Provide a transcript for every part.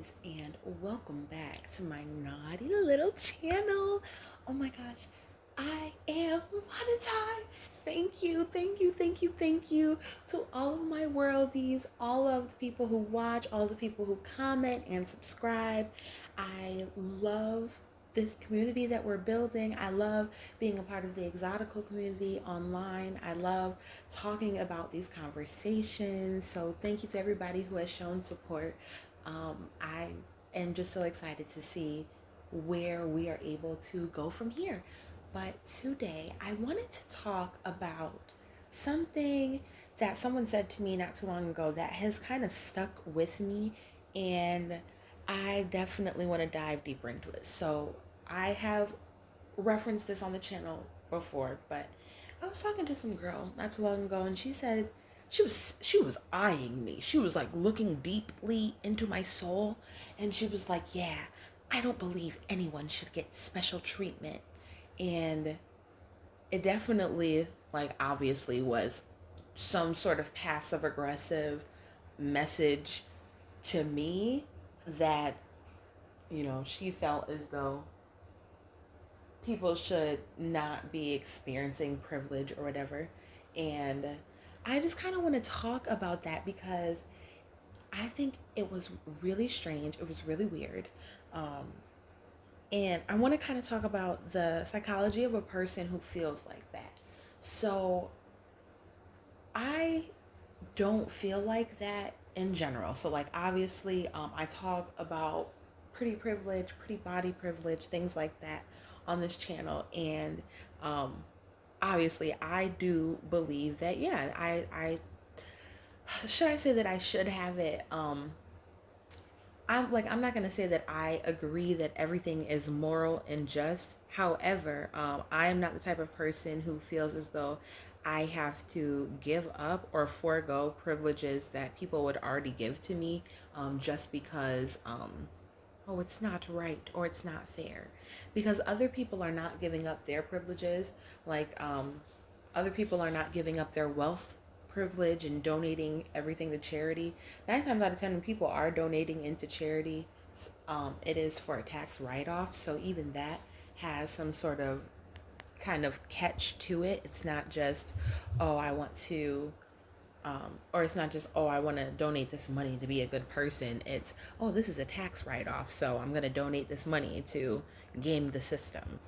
guys, and welcome back to my naughty little channel. Oh my gosh, I am monetized. Thank you, thank you, thank you, thank you to all of my worldies, all of the people who watch, all the people who comment and subscribe. I love this community that we're building. I love being a part of the exotical community online. I love talking about these conversations. So thank you to everybody who has shown support. I am just so excited to see where we are able to go from here. But today I wanted to talk about something that someone said to me not too long ago that has kind of stuck with me, and I definitely want to dive deeper into it. So I have referenced this on the channel before, but I was talking to some girl not too long ago, and she said she was eyeing me. She was like looking deeply into my soul, and she was like, "Yeah, I don't believe anyone should get special treatment." And it definitely, like, obviously was some sort of passive aggressive message to me that, she felt as though people should not be experiencing privilege or whatever. And I just kind of want to talk about that because I think it was really strange. It was really weird. Um, and I want to kind of talk about the psychology of a person who feels like that. So I don't feel like that in general. So, like, obviously, I talk about pretty privilege, pretty body privilege, things like that on this channel. And um, obviously, I do believe that, yeah, should I say that I should have it? I'm not gonna say that I agree that everything is moral and just. However, I am not the type of person who feels as though I have to give up or forego privileges that people would already give to me, just because oh, it's not right or it's not fair, because other people are not giving up their privileges, like other people are not giving up their wealth privilege and donating everything to charity. 9 times out of 10, when people are donating into charity, it is for a tax write-off. So even that has some sort of kind of catch to it. It's not just, oh, I want to or it's not just, oh, I want to donate this money to be a good person. It's, oh, this is a tax write-off, so I'm going to donate this money to game the system.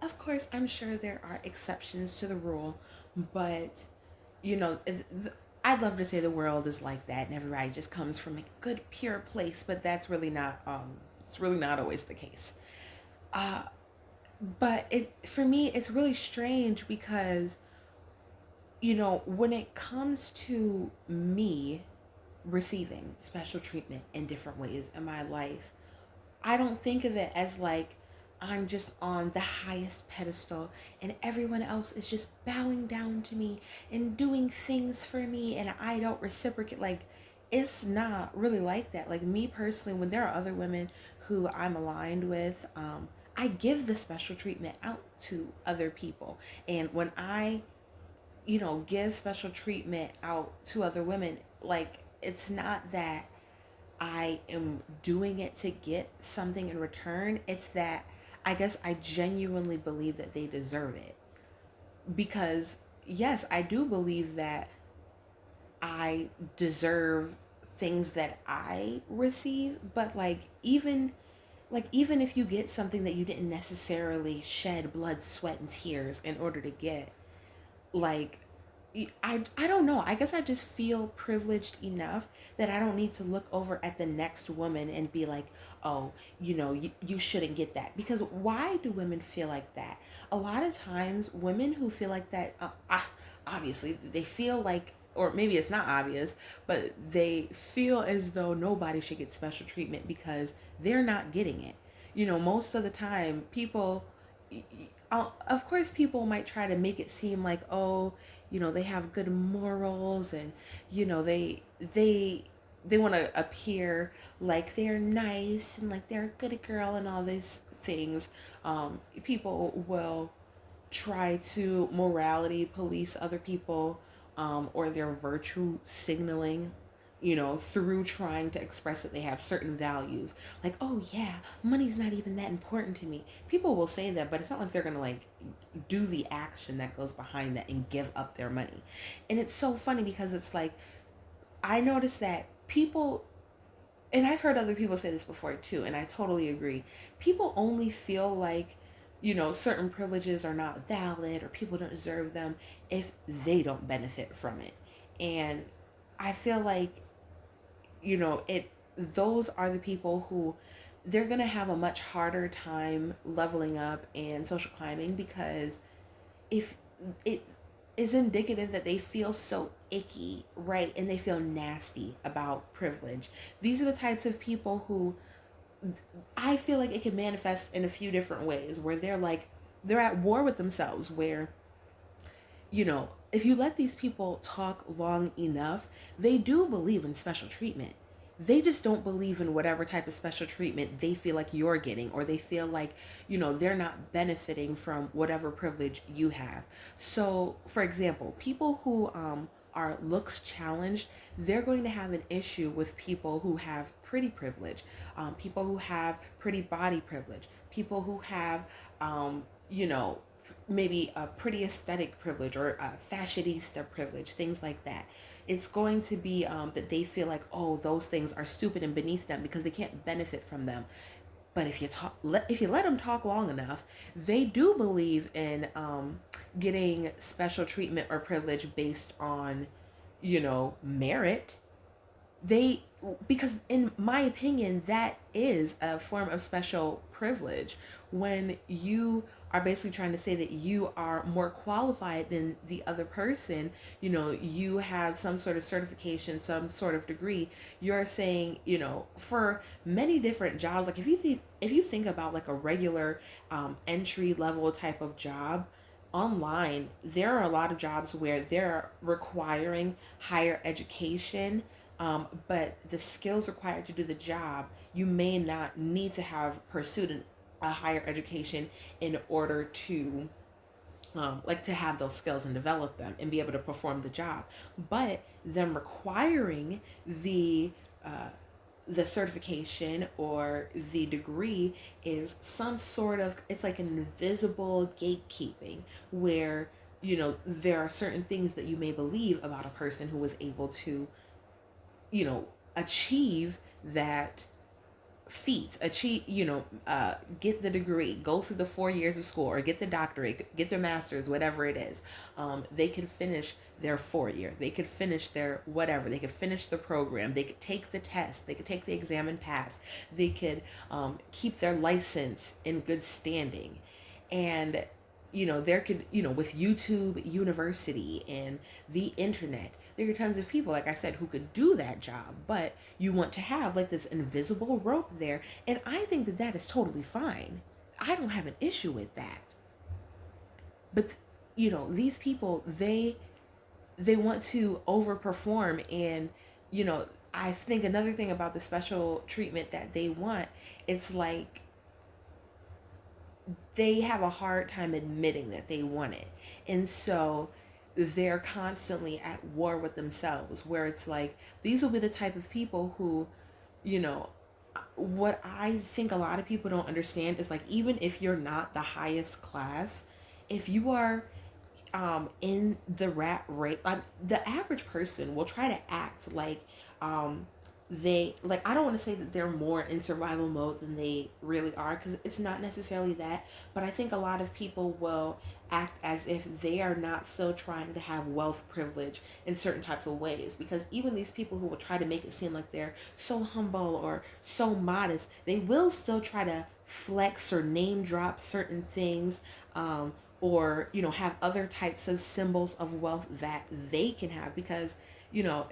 Of course, I'm sure there are exceptions to the rule, but you know, I'd love to say the world is like that and everybody just comes from a good, pure place, but that's really not. It's really not always the case. Uh, but for me, it's really strange because when it comes to me receiving special treatment in different ways in my life, I don't think of it as like I'm just on the highest pedestal and everyone else is just bowing down to me and doing things for me and I don't reciprocate. Like, it's not really like that. Like, me personally, when there are other women who I'm aligned with, I give the special treatment out to other people. And when I give special treatment out to other women, like, it's not that I am doing it to get something in return. It's that I guess I genuinely believe that they deserve it. Because, yes, I do believe that I deserve things that I receive, but even if you get something that you didn't necessarily shed blood, sweat, and tears in order to get, like, I don't know. I guess I just feel privileged enough that I don't need to look over at the next woman and be like, oh, you shouldn't get that. Because why do women feel like that? A lot of times, women who feel like that, obviously, they feel like, or maybe it's not obvious, but they feel as though nobody should get special treatment because they're not getting it. Most of the time, people, of course, people might try to make it seem like, oh, they have good morals, and they want to appear like they're nice and like they're a good girl and all these things. People will try to morality police other people, or their virtue signaling through trying to express that they have certain values. Like, oh yeah, money's not even that important to me. People will say that, but it's not like they're gonna like do the action that goes behind that and give up their money. And it's so funny because it's like, I noticed that people, and I've heard other people say this before too, and I totally agree. People only feel like, certain privileges are not valid or people don't deserve them if they don't benefit from it. And I feel like, those are the people who they're going to have a much harder time leveling up and social climbing, because if it is indicative that they feel so icky, right? And they feel nasty about privilege. These are the types of people who I feel like it can manifest in a few different ways, where they're at war with themselves, where if you let these people talk long enough, they do believe in special treatment. They just don't believe in whatever type of special treatment they feel like you're getting, or they feel like, they're not benefiting from whatever privilege you have. So, for example, people who are looks challenged, they're going to have an issue with people who have pretty privilege, people who have pretty body privilege, people who have, maybe a pretty aesthetic privilege or a fashionista privilege, things like that. It's going to be that they feel like, oh, those things are stupid and beneath them because they can't benefit from them. But if you let them talk long enough, they do believe in getting special treatment or privilege based on, merit. They Because in my opinion, that is a form of special privilege, when you are basically trying to say that you are more qualified than the other person. You have some sort of certification, some sort of degree. You're saying, for many different jobs, like if you think about like a regular entry level type of job online, there are a lot of jobs where they're requiring higher education, but the skills required to do the job, you may not need to have pursued a higher education in order to like to have those skills and develop them and be able to perform the job. But them requiring uh, the certification or the degree is some sort of, it's like an invisible gatekeeping, where there are certain things that you may believe about a person who was able to achieve that feat, achieve, get the degree, go through the 4 years of school, or get the doctorate, get their master's, whatever it is. They could finish their 4 year, they could finish their whatever, they could finish the program, they could take the test, they could take the exam and pass, they could keep their license in good standing. And there could, with YouTube University and the internet, there are tons of people, like I said, who could do that job. But you want to have like this invisible rope there, and I think that that is totally fine. I don't have an issue with that. But these people, they want to overperform. And I think another thing about the special treatment that they want, it's like they have a hard time admitting that they want it. And so they're constantly at war with themselves, where it's like, these will be the type of people who, you know, what I think a lot of people don't understand is, like, even if you're not the highest class, if you are in the rat rate, the average person will try to act like they, like, I don't want to say that they're more in survival mode than they really are, because it's not necessarily that, but I think a lot of people will act as if they are not still trying to have wealth privilege in certain types of ways, because even these people who will try to make it seem like they're so humble or so modest, they will still try to flex or name drop certain things, or have other types of symbols of wealth that they can have, because you know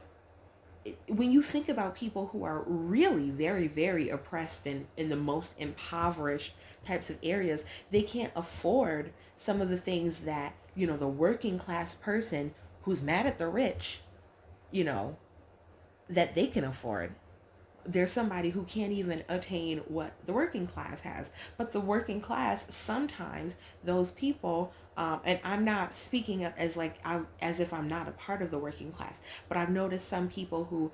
when you think about people who are really very, very oppressed and in the most impoverished types of areas, they can't afford some of the things that, the working class person who's mad at the rich, you know, that they can afford. there's somebody who can't even attain what the working class has. But the working class, sometimes those people, and I'm not speaking as like as if I'm not a part of the working class, but I've noticed some people who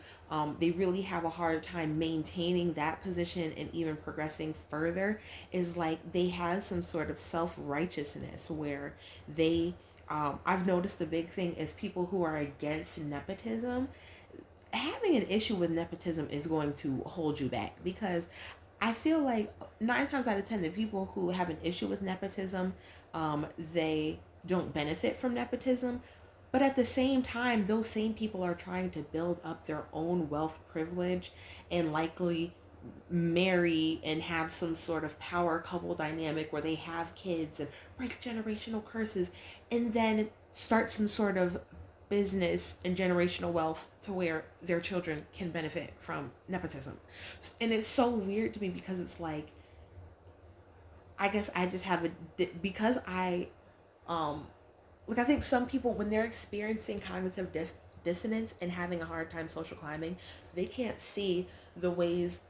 they really have a hard time maintaining that position and even progressing further. Is like they have some sort of self righteousness where they. I've noticed the big thing is people who are against nepotism. Having an issue with nepotism is going to hold you back, because I feel like 9 times out of 10, the people who have an issue with nepotism, they don't benefit from nepotism. But at the same time, those same people are trying to build up their own wealth privilege and likely marry and have some sort of power couple dynamic where they have kids and break generational curses and then start some sort of business and generational wealth to where their children can benefit from nepotism. And it's so weird to me because it's like, I guess I just have because um like I think some people, when they're experiencing cognitive dissonance and having a hard time social climbing, they can't see the ways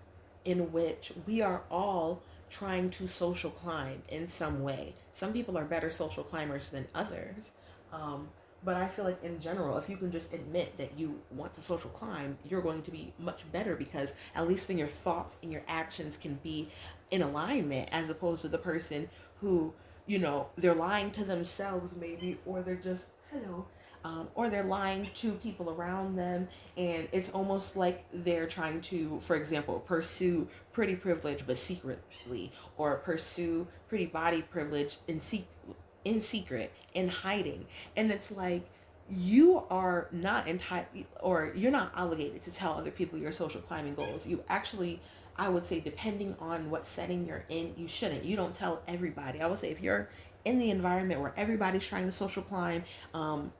in which we are all trying to social climb in some way. Some people are better social climbers than others. Um, but I feel like in general, if you can just admit that you want to social climb, you're going to be much better, because at least then your thoughts and your actions can be in alignment, as opposed to the person who, they're lying to themselves maybe, or they're just, hello, or they're lying to people around them, and it's almost like they're trying to, for example, pursue pretty privilege but secretly, or pursue pretty body privilege in secret, in hiding. And it's like, you are not entitled, or you're not obligated to tell other people your social climbing goals. You actually, I would say, depending on what setting you're in, you shouldn't. You don't tell everybody. I would say if you're in the environment where everybody's trying to social climb,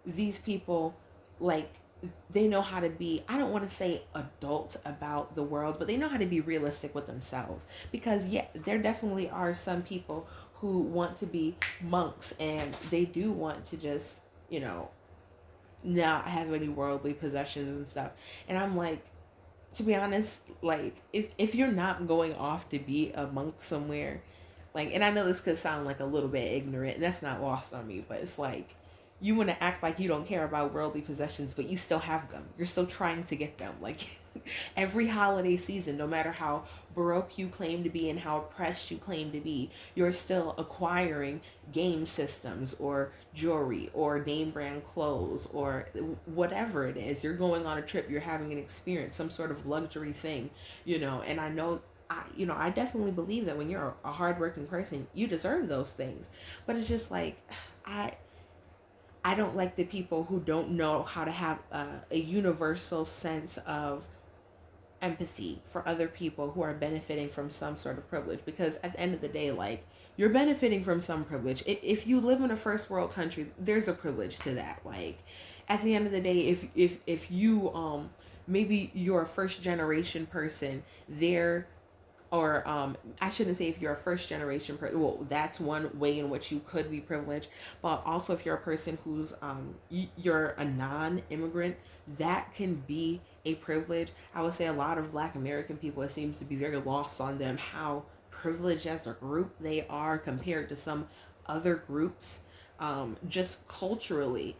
these people, like, they know how to be, I don't want to say adults about the world, but they know how to be realistic with themselves. Because yeah, there definitely are some people who want to be monks, and they do want to just, not have any worldly possessions and stuff. And I'm like, to be honest, like, if you're not going off to be a monk somewhere, like, and I know this could sound like a little bit ignorant, and that's not lost on me, but it's like, you want to act like you don't care about worldly possessions, but you still have them. You're still trying to get them. Like, every holiday season, no matter how baroque you claim to be and how oppressed you claim to be, you're still acquiring game systems or jewelry or name brand clothes or whatever it is. You're going on a trip, you're having an experience, some sort of luxury thing, and I know, I definitely believe that when you're a hardworking person, you deserve those things. But it's just like, I I don't like the people who don't know how to have a universal sense of empathy for other people who are benefiting from some sort of privilege. Because at the end of the day, like, you're benefiting from some privilege. If you live in a first world country, there's a privilege to that. Like, at the end of the day, if you maybe you're a first generation person, there, or I shouldn't say if you're a first generation person. Well, that's one way in which you could be privileged. But also, if you're a person who's you're a non-immigrant, that can be a privilege. I would say a lot of Black American people, it seems to be very lost on them how privileged as a group they are compared to some other groups. Just culturally,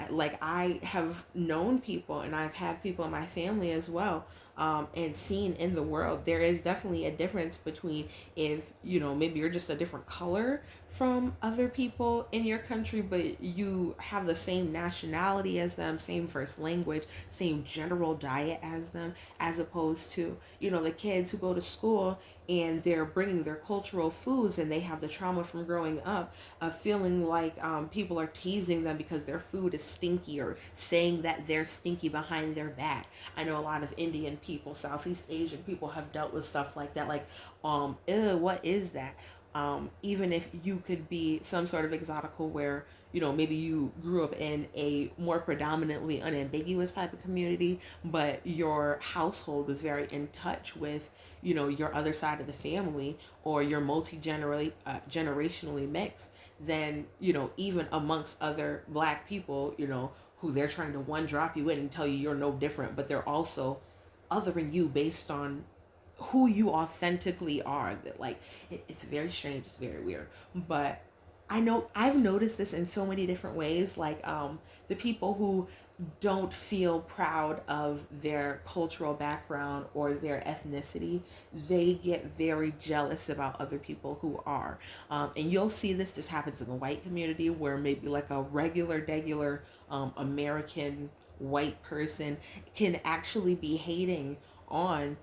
like, I have known people, and I've had people in my family as well, and seen in the world, there is definitely a difference between, if maybe you're just a different color from other people in your country, but you have the same nationality as them, same first language, same general diet as them, as opposed to the kids who go to school and they're bringing their cultural foods, and they have the trauma from growing up of feeling like people are teasing them because their food is stinky, or saying that they're stinky behind their back. I know a lot of Indian people, Southeast Asian people have dealt with stuff like that, like, ew, what is that? Even if you could be some sort of exotical where, maybe you grew up in a more predominantly unambiguous type of community, but your household was very in touch with, your other side of the family, or you're generationally mixed, then, even amongst other Black people, who they're trying to one drop you in and tell you you're no different, but they're also othering you based on who you authentically are. That like it's very strange, it's very weird, but I know I've noticed this in so many different ways. Like the people who don't feel proud of their cultural background or their ethnicity, they get very jealous about other people who are. And you'll see this happens in the white community, where maybe like a regular American white person can actually be hating on,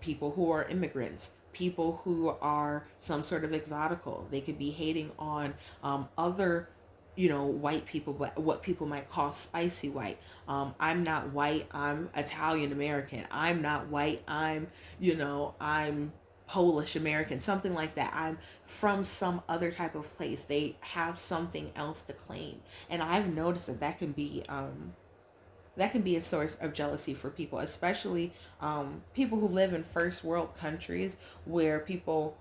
people who are immigrants, people who are some sort of exotical. They could be hating on other, white people, but what people might call spicy white. I'm not white, I'm Italian American. I'm not white, I'm Polish American, something like that. I'm from some other type of place. They have something else to claim. And I've noticed that can be a source of jealousy for people, especially people who live in first world countries, where people,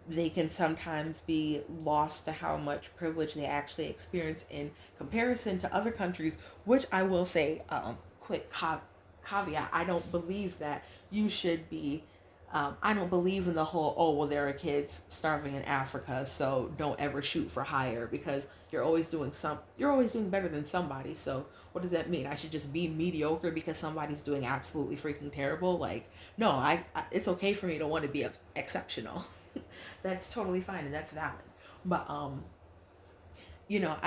they can sometimes be lost to how much privilege they actually experience in comparison to other countries. Which I will say, quick caveat: I don't believe that you should be. I don't believe in the whole, oh well, there are kids starving in Africa, so don't ever shoot for higher, because you're always doing better than somebody. So what does that mean? I should just be mediocre because somebody's doing absolutely freaking terrible? Like, no, it's okay for me to want to be exceptional. That's totally fine and that's valid. But I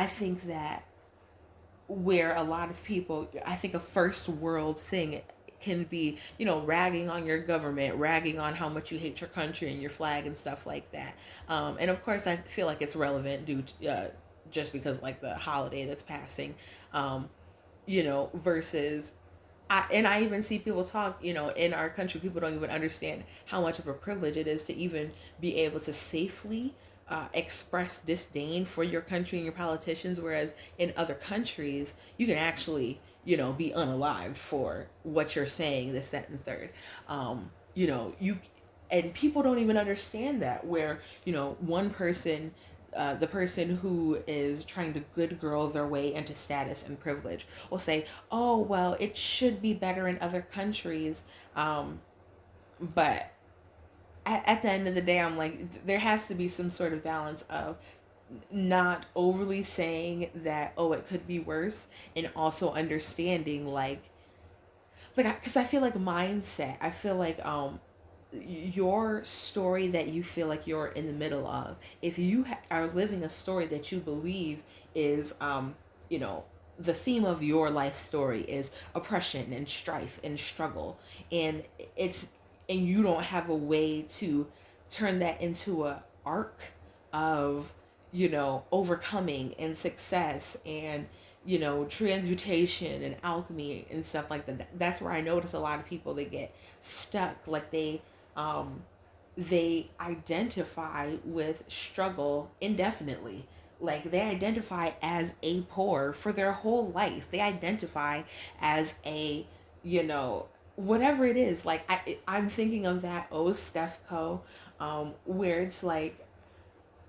think that where a lot of people, I think a first world thing can be, ragging on your government, ragging on how much you hate your country and your flag and stuff like that. And of course, I feel like it's relevant due to, just because like the holiday that's passing, versus I even see people talk, in our country, people don't even understand how much of a privilege it is to even be able to safely express disdain for your country and your politicians. Whereas in other countries, you can actually, be unalived for what you're saying, this, that, and third. You and people don't even understand that, where, one person, the person who is trying to good girl their way into status and privilege, will say, oh well, it should be better in other countries. But at the end of the day, I'm like, there has to be some sort of balance of not overly saying that, oh, it could be worse, and also understanding, like, because I feel like mindset, I feel like your story that you feel like you're in the middle of, if you are living a story that you believe is, you know the theme of your life story is oppression and strife and struggle, and it's and you don't have a way to turn that into a arc of, overcoming and success and, transmutation and alchemy and stuff like that. That's where I notice a lot of people, they get stuck. Like um they identify with struggle indefinitely. Like they identify as a poor for their whole life. They identify as a, whatever it is. Like I'm thinking of that Steph Co, where it's like,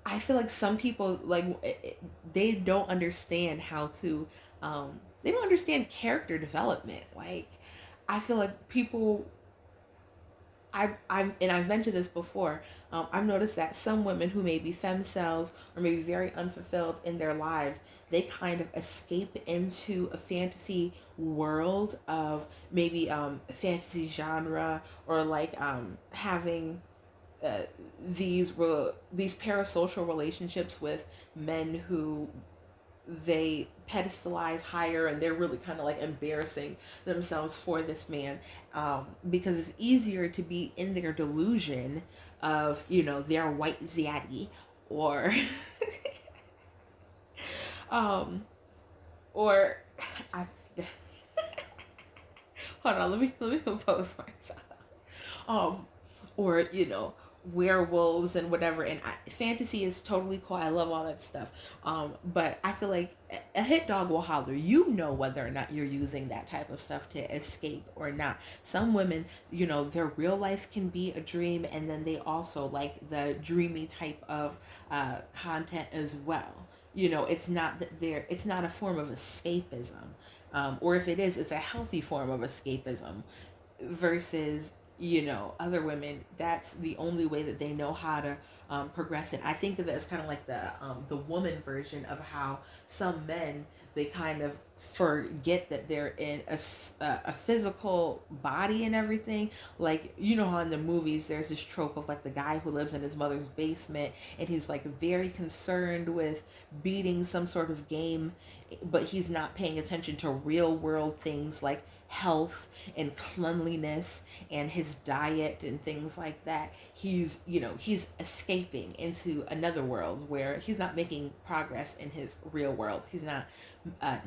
I feel like some people, like they don't understand how to, they don't understand character development. Like I feel like people, I've mentioned this before. I've noticed that some women who may be femcells or maybe very unfulfilled in their lives, they kind of escape into a fantasy world of maybe fantasy genre, or like having uh, these parasocial relationships with men who they pedestalize higher, and they're really kind of like embarrassing themselves for this man, because it's easier to be in their delusion of, their white zaddy, or um or I hold on, let me compose myself. um or werewolves and whatever. And fantasy is totally cool, I love all that stuff. But I feel like a hit dog will holler. You know whether or not you're using that type of stuff to escape or not. Some women, their real life can be a dream, and then they also like the dreamy type of content as well. It's not that it's not a form of escapism, or if it is, it's a healthy form of escapism. versus other women, that's the only way that they know how to progress. And I think of it as kind of like the woman version of how some men, they kind of forget that they're in a physical body and everything. Like, how in the movies there's this trope of like the guy who lives in his mother's basement, and he's like very concerned with beating some sort of game, but he's not paying attention to real world things like health and cleanliness and his diet and things like that. He's escaping into another world where he's not making progress in his real world. He's not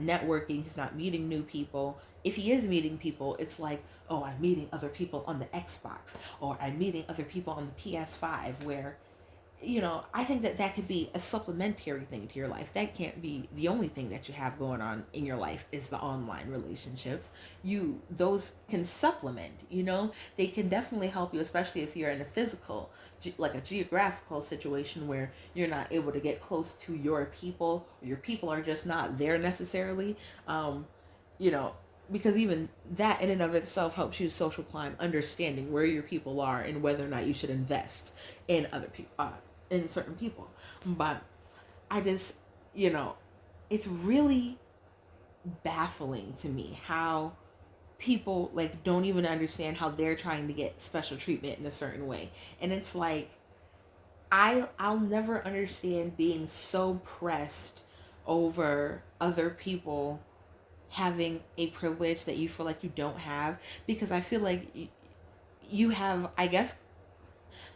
networking. He's not meeting new people. If he is meeting people, it's like, oh, I'm meeting other people on the Xbox, or I'm meeting other people on the PS5, where I think that that could be a supplementary thing to your life. That can't be the only thing that you have going on in your life is the online relationships. Those can supplement, they can definitely help you, especially if you're in a physical, like a geographical situation where you're not able to get close to your people, or your people are just not there necessarily. You know, because even that in and of itself helps you social climb, understanding where your people are and whether or not you should invest in other people, in certain people. But I just, you know, it's really baffling to me how people like don't even understand how they're trying to get special treatment in a certain way. And it's like I'll never understand being so pressed over other people having a privilege that you feel like you don't have, because I feel like you have, I guess,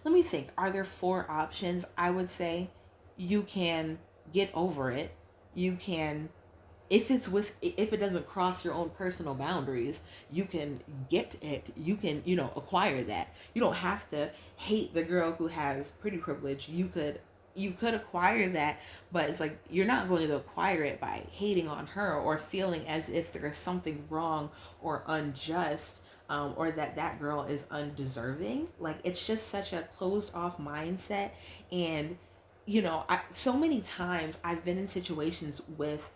let me think. Are there four options? I would say you can get over it. You can, if it doesn't cross your own personal boundaries, you can get it. You can, acquire that. You don't have to hate the girl who has pretty privilege. You could acquire that, but it's like you're not going to acquire it by hating on her or feeling as if there's something wrong or unjust, or that girl is undeserving. Like, it's just such a closed off mindset. And so many times I've been in situations with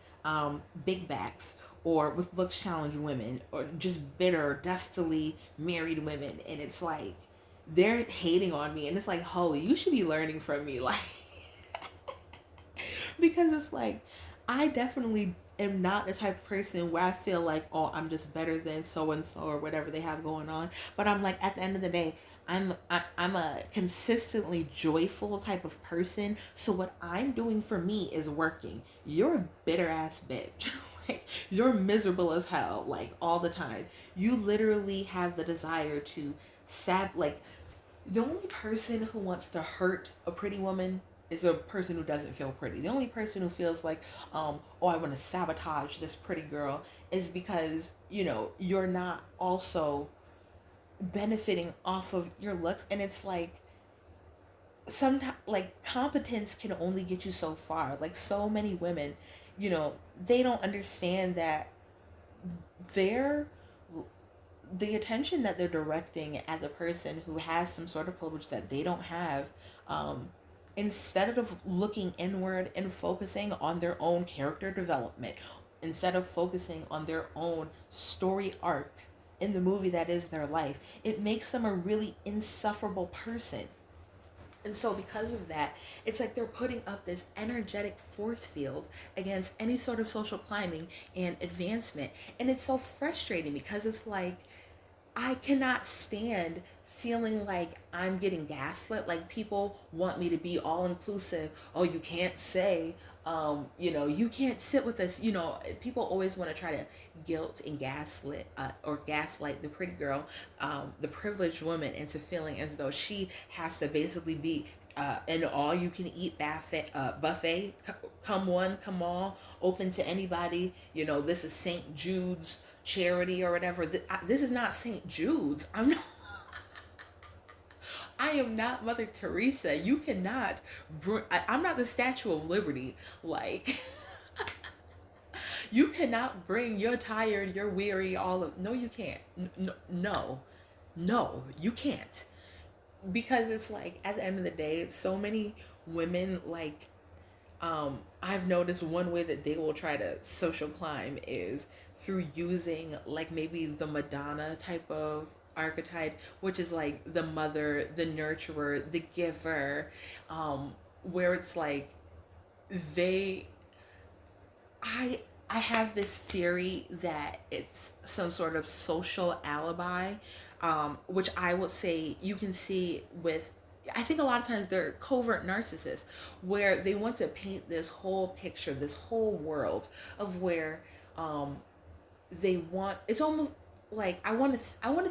big backs, or with looks challenged women, or just bitter, dustily married women, and it's like they're hating on me, and it's like, holy, you should be learning from me. Like, because it's like I definitely am not the type of person where I feel like, oh, I'm just better than so and so or whatever they have going on. But I'm like, at the end of the day, I'm a consistently joyful type of person. So what I'm doing for me is working. You're a bitter ass bitch. Like, you're miserable as hell, like, all the time. You literally have the desire to like, the only person who wants to hurt a pretty woman is a person who doesn't feel pretty. The only person who feels like, oh, I want to sabotage this pretty girl, is because, you're not also benefiting off of your looks. And it's like, sometimes, like, competence can only get you so far. Like, so many women, they don't understand that they're the attention that they're directing at the person who has some sort of privilege that they don't have, instead of looking inward and focusing on their own character development, instead of focusing on their own story arc in the movie that is their life, it makes them a really insufferable person. And so, because of that, it's like they're putting up this energetic force field against any sort of social climbing and advancement. And it's so frustrating because it's like, I cannot stand feeling like I'm getting gaslit. Like, people want me to be all inclusive. Oh, you can't say, you can't sit with us. People always want to try to guilt and gaslight the pretty girl, the privileged woman, into feeling as though she has to basically be an all you can eat buffet, come one, come all, open to anybody. This is St. Jude's charity or whatever. This is not St. Jude's. I am not Mother Teresa. You cannot I'm not the Statue of Liberty. Like, you cannot bring, you're tired, you're weary, all of, no, you can't. No, you can't. Because it's like, at the end of the day, so many women, like, I've noticed one way that they will try to social climb is through using, like, maybe the Madonna type of archetype, which is like the mother, the nurturer, the giver, where it's like they I I have this theory that it's some sort of social alibi, which I would say you can see with. I think a lot of times they're covert narcissists, where they want to paint this whole picture, this whole world of where um, they want. It's almost like I wanted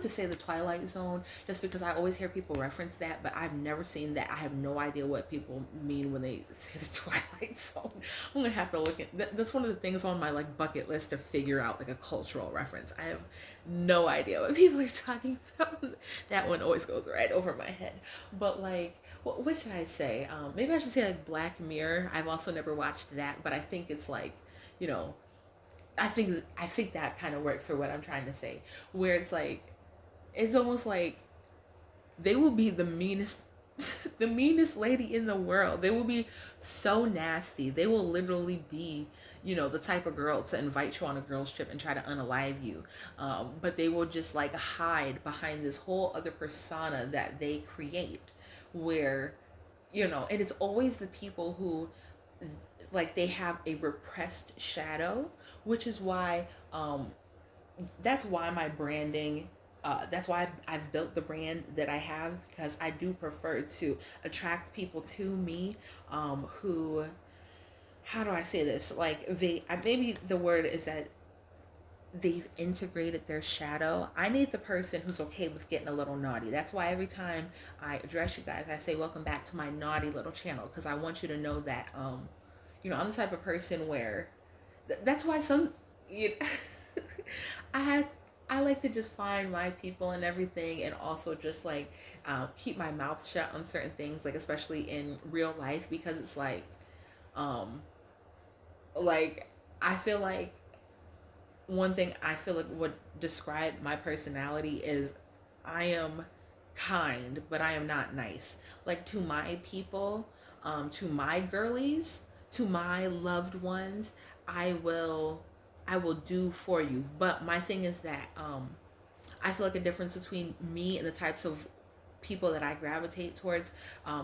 to say the Twilight Zone just because I always hear people reference that, but I've never seen that. I have no idea what people mean when they say the Twilight Zone. I'm gonna have to look at that's one of the things on my like bucket list to figure out like a cultural reference. I have no idea what people are talking about. That one always goes right over my head. But like what should I say? Maybe I should say like Black Mirror. I've also never watched that, but I think it's like, you know, I think that kind of works for what I'm trying to say. Where it's like it's almost like they will be the meanest the meanest lady in the world. They will be so nasty. They will literally be, you know, the type of girl to invite you on a girls trip and try to unalive you. But they will just like hide behind this whole other persona that they create where, you know, and it's always the people who like they have a repressed shadow, which is why that's why my branding that's why I've built the brand that I have, because I do prefer to attract people to me who, how do I say this, like they maybe the word is that they've integrated their shadow. I need the person who's okay with getting a little naughty. That's why every time I address you guys, I say welcome back to my naughty little channel, because I want you to know that you know, I'm the type of person where that's why some you I had I like to just find my people and everything, and also just like keep my mouth shut on certain things, like especially in real life, because it's um like I feel like one thing I feel like would describe my personality is I am kind, but I am not nice. Like to my people, to my girlies, to my loved ones, I will I will do for you. But my thing is that I feel like a difference between me and the types of people that I gravitate towards,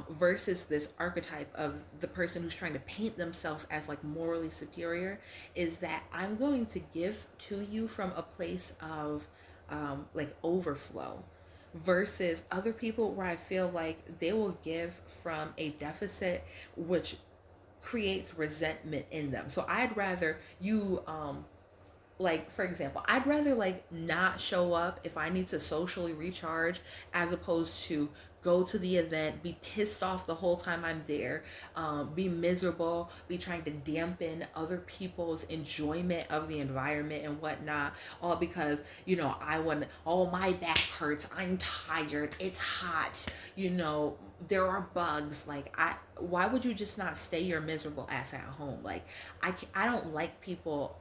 versus this archetype of the person who's trying to paint themselves as like morally superior, is that I'm going to give to you from a place of like overflow, versus other people where I feel like they will give from a deficit, which creates resentment in them. So I'd rather you like for example, I'd rather like not show up if I need to socially recharge, as opposed to go to the event, be pissed off the whole time I'm there, be miserable, be trying to dampen other people's enjoyment of the environment and whatnot, all because, you know, I want, oh, my back hurts, I'm tired, it's hot, you know, there are bugs. Like, why would you just not stay your miserable ass at home? Like, I don't like people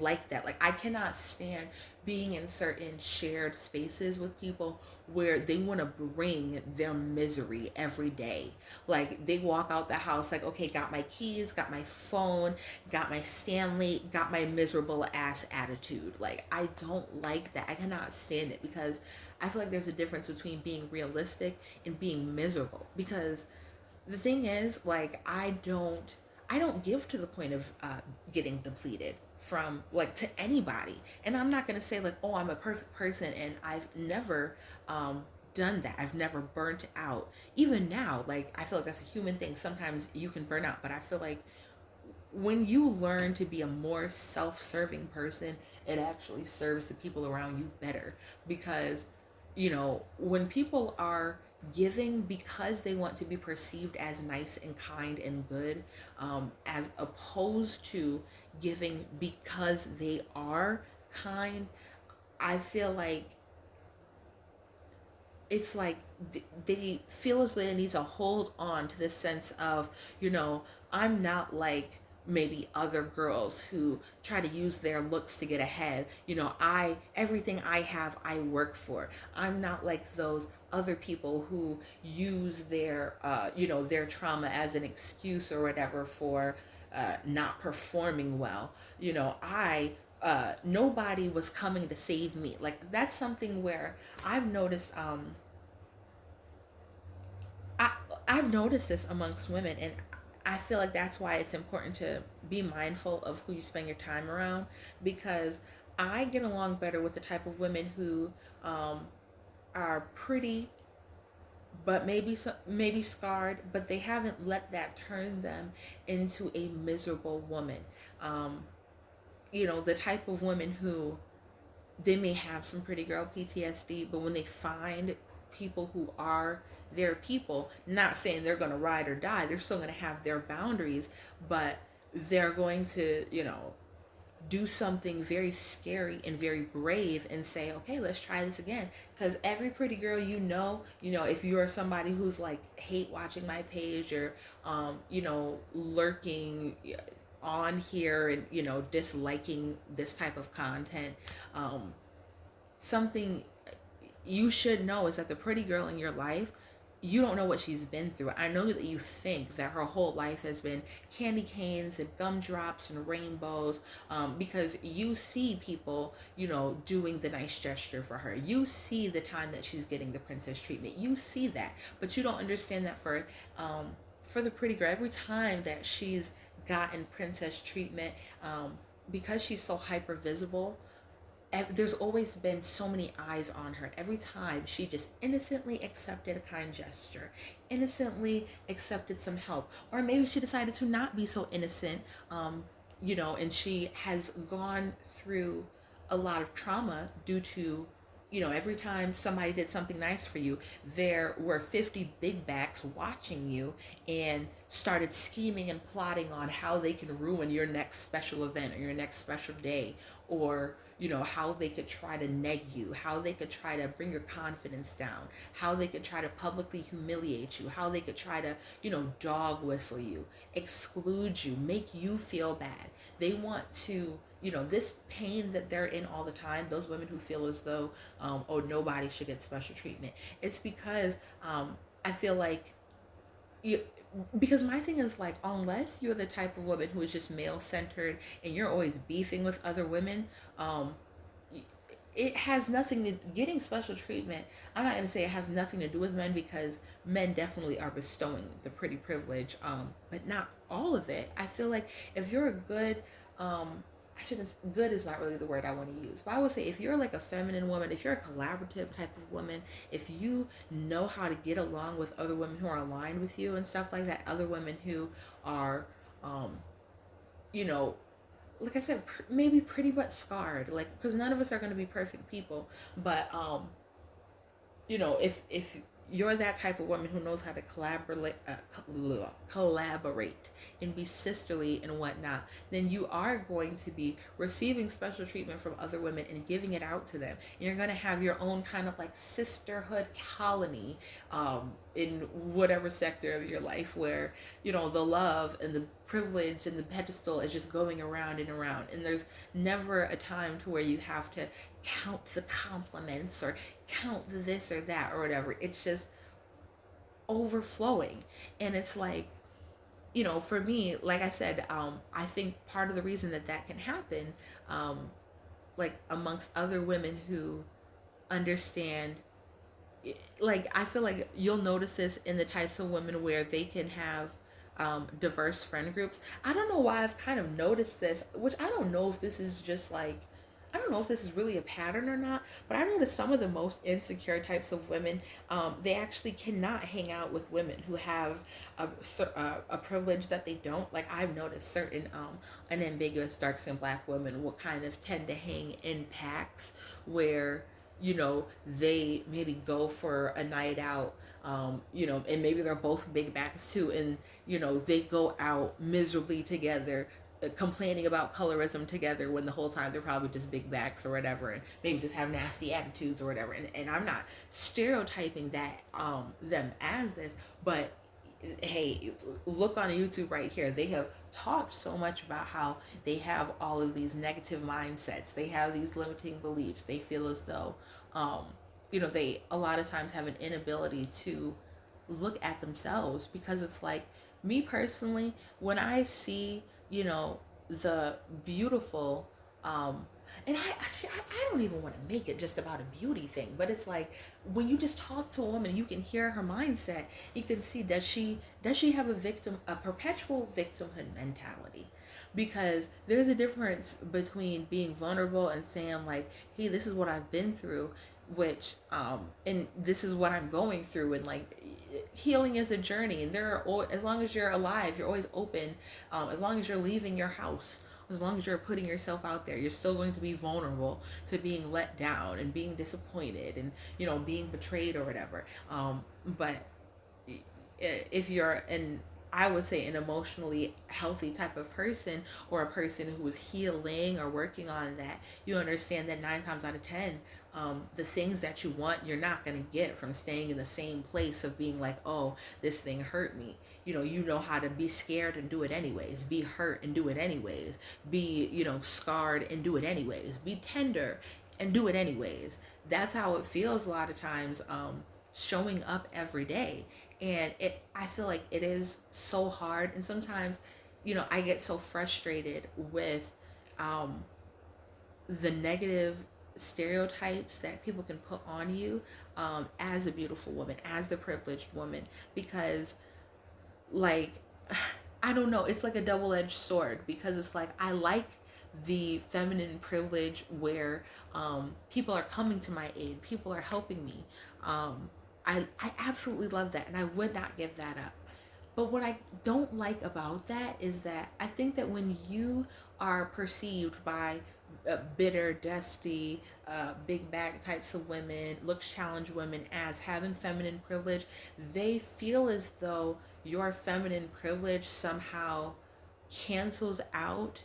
like that. Like, I cannot stand being in certain shared spaces with people where they want to bring their misery every day. Like, they walk out the house like, okay, got my keys, got my phone, got my Stanley, got my miserable ass attitude. Like, I don't like that. I cannot stand it, because I feel like there's a difference between being realistic and being miserable. Because the thing is, like, I don't give to the point of getting depleted from like to anybody. And I'm not gonna say like, oh, I'm a perfect person, and I've never done that. I've never burnt out. Even now, like, I feel like that's a human thing. Sometimes you can burn out, but I feel like when you learn to be a more self-serving person, it actually serves the people around you better. Because, you know, when people are giving because they want to be perceived as nice and kind and good, as opposed to giving because they are kind, I feel like it's like they feel as though they need to hold on to this sense of, you know, I'm not like maybe other girls who try to use their looks to get ahead. You know, everything I have, I work for. I'm not like those other people who use their you know, their trauma as an excuse or whatever for not performing well. You know, I nobody was coming to save me. Like that's something where I've noticed. I I've noticed this amongst women, and I feel like that's why it's important to be mindful of who you spend your time around, because I get along better with the type of women who um, are pretty, but maybe scarred, but they haven't let that turn them into a miserable woman. Um, the type of women who they may have some pretty girl PTSD, but when they find people who are their people, not saying they're going to ride or die, they're still going to have their boundaries, but they're going to, do something very scary and very brave and say, okay, let's try this again. Because every pretty girl, if you're somebody who's like hate watching my page or, lurking on here and, disliking this type of content, um, something you should know is that the pretty girl in your life, you don't know what she's been through. I know that you think that her whole life has been candy canes and gumdrops and rainbows, because you see people, doing the nice gesture for her. You see the time that she's getting the princess treatment. You see that, but you don't understand that for the pretty girl, every time that she's gotten princess treatment, because she's so hyper visible, there's always been so many eyes on her. Every time she just innocently accepted a kind gesture, innocently accepted some help, or maybe she decided to not be so innocent, and she has gone through a lot of trauma due to, every time somebody did something nice for you, there were 50 big backs watching you and started scheming and plotting on how they can ruin your next special event or your next special day, or how they could try to neg you, how they could try to bring your confidence down, how they could try to publicly humiliate you, how they could try to, dog whistle you, exclude you, make you feel bad. They want to, this pain that they're in all the time, those women who feel as though, oh, nobody should get special treatment. It's because I feel like you, because my thing is like, unless you're the type of woman who is just male centered and you're always beefing with other women, um it has nothing to getting special treatment. I'm not going to say it has nothing to do with men, because men definitely are bestowing the pretty privilege, but not all of it. I feel like if you're a good, I shouldn't, good is not really the word I want to use, but I would say if you're like a feminine woman, if you're a collaborative type of woman, if you know how to get along with other women who are aligned with you and stuff like that, other women who are, um, you know, like I said, maybe pretty but scarred. Like, because none of us are going to be perfect people, but if you're that type of woman who knows how to collaborate and be sisterly and whatnot, then you are going to be receiving special treatment from other women and giving it out to them. And you're going to have your own kind of like sisterhood colony, in whatever sector of your life where, the love and the privilege and the pedestal is just going around and around. And there's never a time to where you have to count the compliments or count the this or that or whatever. It's just overflowing. And it's like, for me, like I said, I think part of the reason that can happen, like amongst other women who understand, like I feel like you'll notice this in the types of women where they can have diverse friend groups. I don't know why I've kind of noticed this, which I don't know if this is just like, I don't know if this is really a pattern or not, but I noticed some of the most insecure types of women, they actually cannot hang out with women who have a privilege that they don't. Like I've noticed certain unambiguous dark skinned black women will kind of tend to hang in packs where, they maybe go for a night out, and maybe they're both big backs too, and, they go out miserably together, complaining about colorism together when the whole time they're probably just big backs or whatever, and maybe just have nasty attitudes or whatever. And I'm not stereotyping that them as this, but hey, look on YouTube right here. They have talked so much about how they have all of these negative mindsets. They have these limiting beliefs. They feel as though, they a lot of times have an inability to look at themselves, because it's like, me personally, when I see, the beautiful Um, and I don't even want to make it just about a beauty thing, but it's like when you just talk to a woman, you can hear her mindset. You can see, does she have a perpetual victimhood mentality? Because there's a difference between being vulnerable and saying like, hey, this is what I've been through, which and this is what I'm going through, and like healing is a journey, and as long as you're alive, you're always open. As long as you're leaving your house, as long as you're putting yourself out there, you're still going to be vulnerable to being let down and being disappointed and being betrayed or whatever. But if you're an I would say an emotionally healthy type of person, or a person who is healing or working on that, you understand that 9 times out of 10, the things that you want, you're not going to get from staying in the same place of being like, oh, this thing hurt me. You know how to be scared and do it anyways, be hurt and do it anyways, be, scarred and do it anyways, be tender and do it anyways. That's how it feels a lot of times, showing up every day. And I feel like it is so hard, and sometimes I get so frustrated with um, the negative stereotypes that people can put on you, as a beautiful woman, as the privileged woman, because like I don't know, it's like a double-edged sword, because it's like I like the feminine privilege where people are coming to my aid, people are helping me. I absolutely love that, and I would not give that up. But what I don't like about that is that I think that when you are perceived by bitter, dusty, big bag types of women, looks challenged women as having feminine privilege, they feel as though your feminine privilege somehow cancels out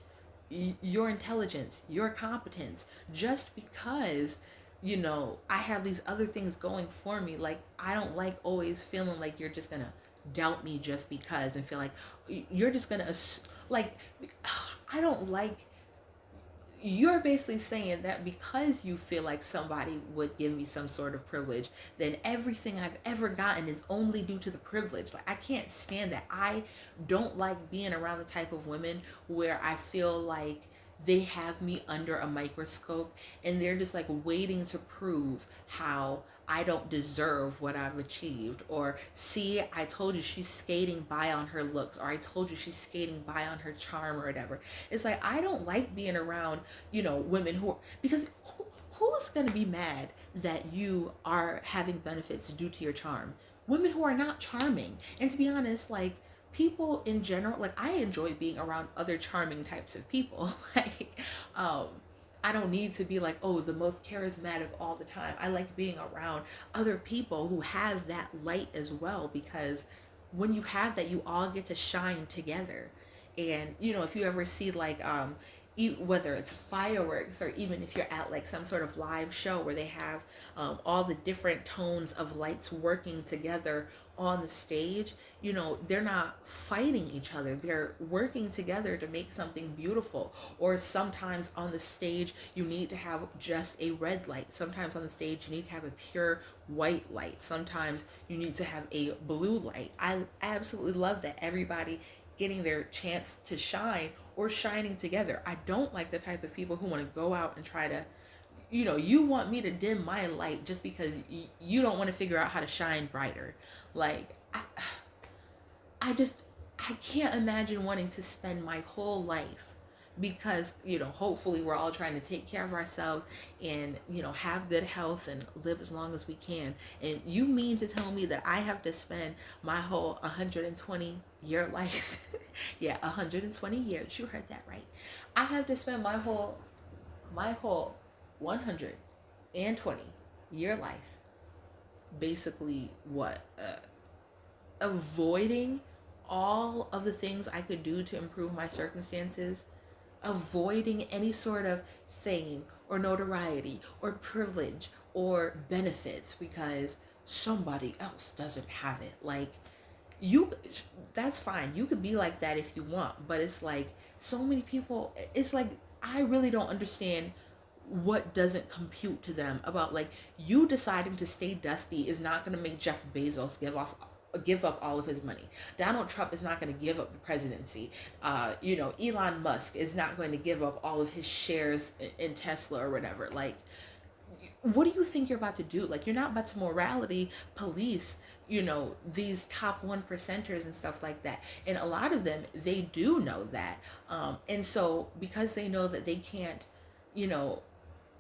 your intelligence, your competence, just because I have these other things going for me. Like, I don't like always feeling like you're just gonna doubt me just because, and feel like you're just gonna like I don't like, you're basically saying that because you feel like somebody would give me some sort of privilege, then everything I've ever gotten is only due to the privilege. Like, I can't stand that. I don't like being around the type of women where I feel like they have me under a microscope, and they're just like waiting to prove how I don't deserve what I've achieved. Or, see, I told you she's skating by on her looks, or I told you she's skating by on her charm, or whatever. It's like, I don't like being around, women because who's going to be mad that you are having benefits due to your charm? Women who are not charming. And to be honest, like, people in general, like, I enjoy being around other charming types of people. Like, I don't need to be like, oh, the most charismatic all the time. I like being around other people who have that light as well, because when you have that, you all get to shine together. And if you ever see like whether it's fireworks, or even if you're at like some sort of live show where they have all the different tones of lights working together on the stage, they're not fighting each other, they're working together to make something beautiful. Or sometimes on the stage you need to have just a red light, sometimes on the stage you need to have a pure white light, sometimes you need to have a blue light. I absolutely love that everybody getting their chance to shine, or shining together. I don't like the type of people who want to go out and try to, you want me to dim my light just because you don't want to figure out how to shine brighter. Like, I can't imagine wanting to spend my whole life, because hopefully we're all trying to take care of ourselves and have good health and live as long as we can, and you mean to tell me that I have to spend my whole 120-year life yeah, 120 years, you heard that right, I have to spend my whole 120-year life basically what avoiding all of the things I could do to improve my circumstances, avoiding any sort of fame or notoriety or privilege or benefits because somebody else doesn't have it. Like, you, that's fine, you could be like that if you want, but it's like so many people, it's like I really don't understand what doesn't compute to them about, like, you deciding to stay dusty is not going to make Jeff Bezos give off give up all of his money. Donald Trump is not going to give up the presidency. Elon Musk is not going to give up all of his shares in Tesla or whatever. Like, what do you think you're about to do? Like, you're not about to morality police, these top one percenters and stuff like that. And a lot of them, they do know that. And so because they know that they can't, you know,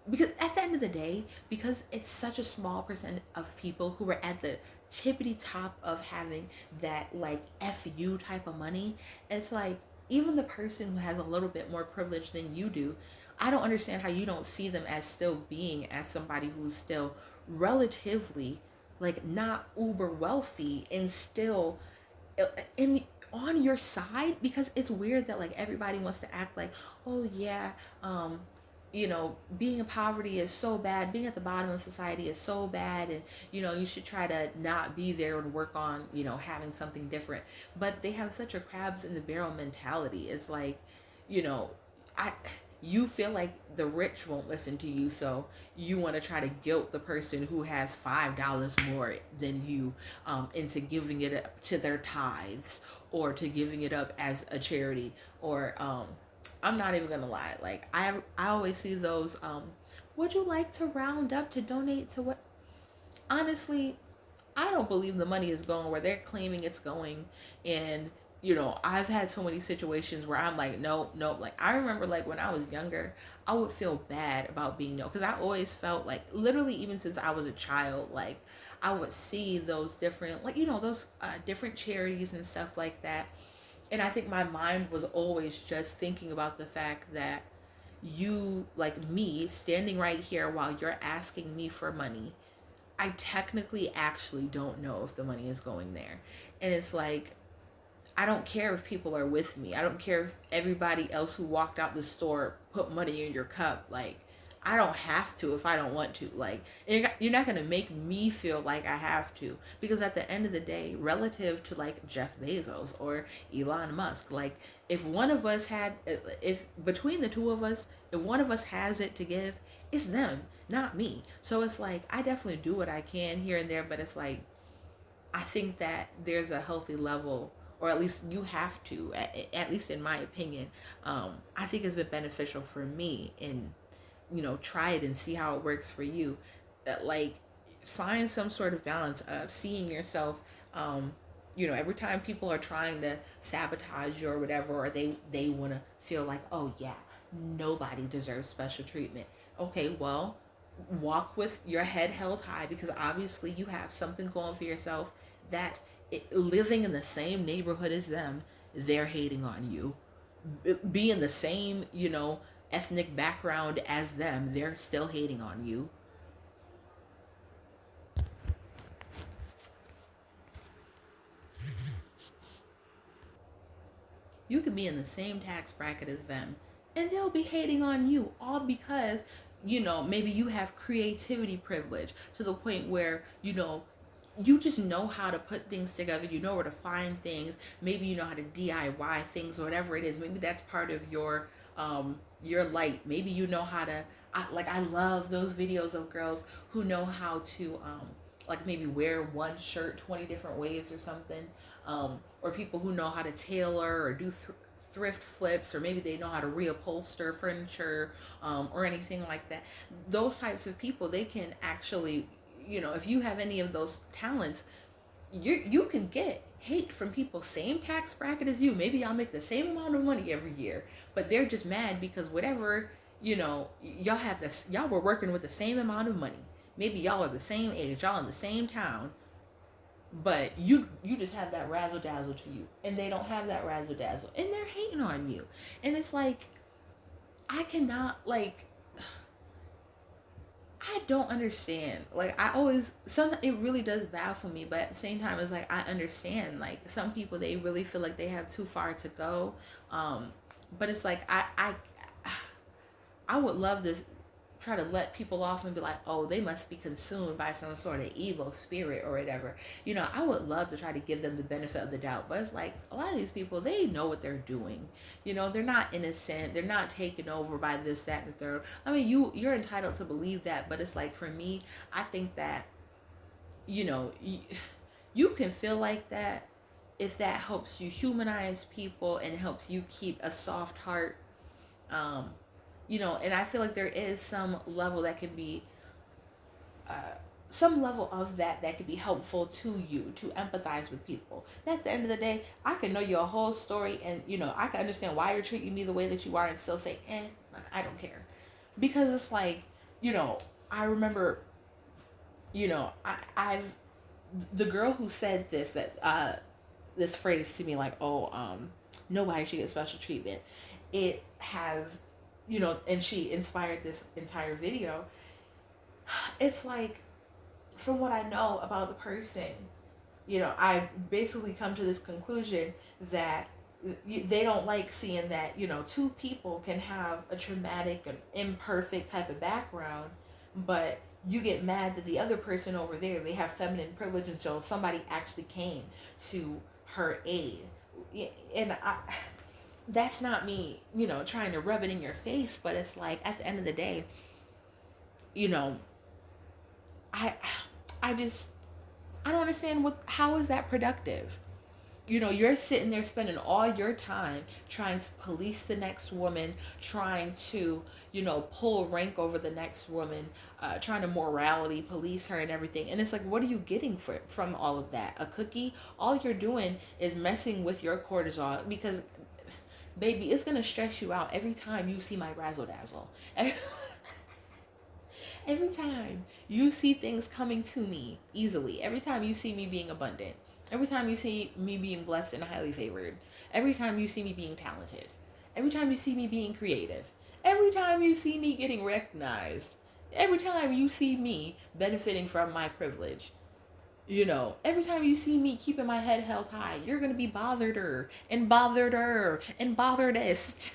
because at the end of the day, because it's such a small percent of people who are at the tippity top of having that like fu type of money, it's like even the person who has a little bit more privilege than you do, I don't understand how you don't see them as still being as somebody who's still relatively like not uber wealthy and still in on your side. Because it's weird that like everybody wants to act like, oh yeah, being in poverty is so bad, being at the bottom of society is so bad, and you should try to not be there and work on having something different. But they have such a crabs in the barrel mentality. It's like, you know I you feel like the rich won't listen to you, so you want to try to guilt the person who has $5 more than you into giving it up to their tithes, or to giving it up as a charity, or I'm not even gonna lie. Like I always see those. Would you like to round up to donate to what? Honestly, I don't believe the money is going where they're claiming it's going. And I've had so many situations where I'm like, no, no. Like I remember, like when I was younger, I would feel bad about being no, because I always felt like, literally, even since I was a child, like I would see those different, like those different charities and stuff like that. And I think my mind was always just thinking about the fact that you, like me, standing right here while you're asking me for money, I technically actually don't know if the money is going there. And it's like, I don't care if people are with me. I don't care if everybody else who walked out the store put money in your cup. Like, I don't have to if I don't want to. Like, you're not going to make me feel like I have to. Because at the end of the day, relative to like Jeff Bezos or Elon Musk, like, if one of us had, if between the two of us, if one of us has it to give, it's them, not me. So it's like, I definitely do what I can here and there, but it's like, I think that there's a healthy level, or at least you have to, at least in my opinion. I think it's been beneficial for me, and try it and see how it works for you. Like, find some sort of balance of seeing yourself. Every time people are trying to sabotage you or whatever, or they want to feel like, oh yeah, nobody deserves special treatment. Okay, well, walk with your head held high, because obviously you have something going for yourself that living in the same neighborhood as them, they're hating on you. Be in the same, ethnic background as them, they're still hating on you. You could be in the same tax bracket as them, and they'll be hating on you, all because maybe you have creativity privilege to the point where you just know how to put things together. You know where to find things. Maybe you know how to DIY things, or whatever it is. Maybe that's part of your light. Maybe you know how to. I love those videos of girls who know how to like maybe wear one shirt 20 different ways or something. Or people who know how to tailor or do thrift flips, or maybe they know how to reupholster furniture, or anything like that. Those types of people, they can actually, if you have any of those talents, you can get hate from people same tax bracket as you. Maybe y'all make the same amount of money every year, but they're just mad because whatever, y'all were working with the same amount of money. Maybe y'all are the same age, y'all in the same town, but you just have that razzle dazzle to you, and they don't have that razzle dazzle, and they're hating on you. And it's like, I cannot, like, I don't understand. Like, I always, some, it really does baffle me, but at the same time, it's like, I understand. Like, some people, they really feel like they have too far to go. But it's like, I would love to try to let people off and be like, oh, they must be consumed by some sort of evil spirit or whatever. I would love to try to give them the benefit of the doubt, but it's like, a lot of these people, they know what they're doing. They're not innocent. They're not taken over by this, that, and the third. I mean, you're entitled to believe that, but it's like, for me, I think that, you know, You can feel like that if that helps you humanize people and helps you keep a soft heart. um and I feel like there is some level that can be uh, some level of that could be helpful to you to empathize with people. And at the end of the day, I can know your whole story, and I can understand why you're treating me the way that you are, and still say, I don't care, because it's like, you know, I remember, I've the girl who said this phrase to me, like, oh, nobody should get special treatment. It has, and she inspired this entire video. It's like, from what I know about the person, I basically come to this conclusion that they don't like seeing that, two people can have a traumatic and imperfect type of background, but you get mad that the other person over there, they have feminine privilege, and so somebody actually came to her aid. And that's not me, trying to rub it in your face, but it's like, at the end of the day, you know, I I just I don't understand how is that productive? You're sitting there spending all your time trying to police the next woman, trying to, pull rank over the next woman, trying to morality police her and everything. And it's like, what are you getting from all of that? A cookie? All you're doing is messing with your cortisol, because, baby, it's going to stress you out every time you see my razzle dazzle. Every time you see things coming to me easily, every time you see me being abundant, every time you see me being blessed and highly favored, every time you see me being talented, every time you see me being creative, every time you see me getting recognized, every time you see me benefiting from my privilege, every time you see me keeping my head held high, you're going to be bothered and bothered and botheredest.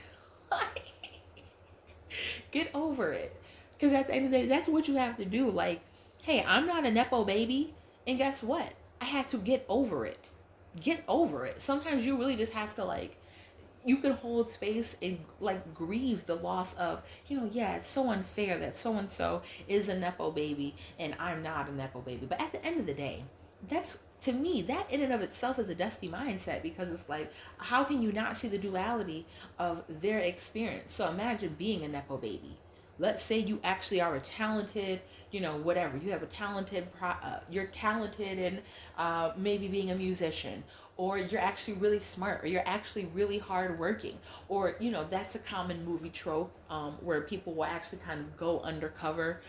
Get over it. Because at the end of the day, that's what you have to do. Like, hey, I'm not a Nepo baby. And guess what? I had to get over it. Get over it. Sometimes you really just have to, like, you can hold space and, like, grieve the loss of, yeah, it's so unfair that so and so is a Nepo baby and I'm not a Nepo baby. But at the end of the day, that's, to me, that in and of itself is a dusty mindset, because it's like, how can you not see the duality of their experience? So imagine being a Nepo baby. Let's say you actually are a talented, whatever. You have a talented, you're talented in maybe being a musician, or you're actually really smart, or you're actually really hardworking, or, that's a common movie trope, where people will actually kind of go undercover,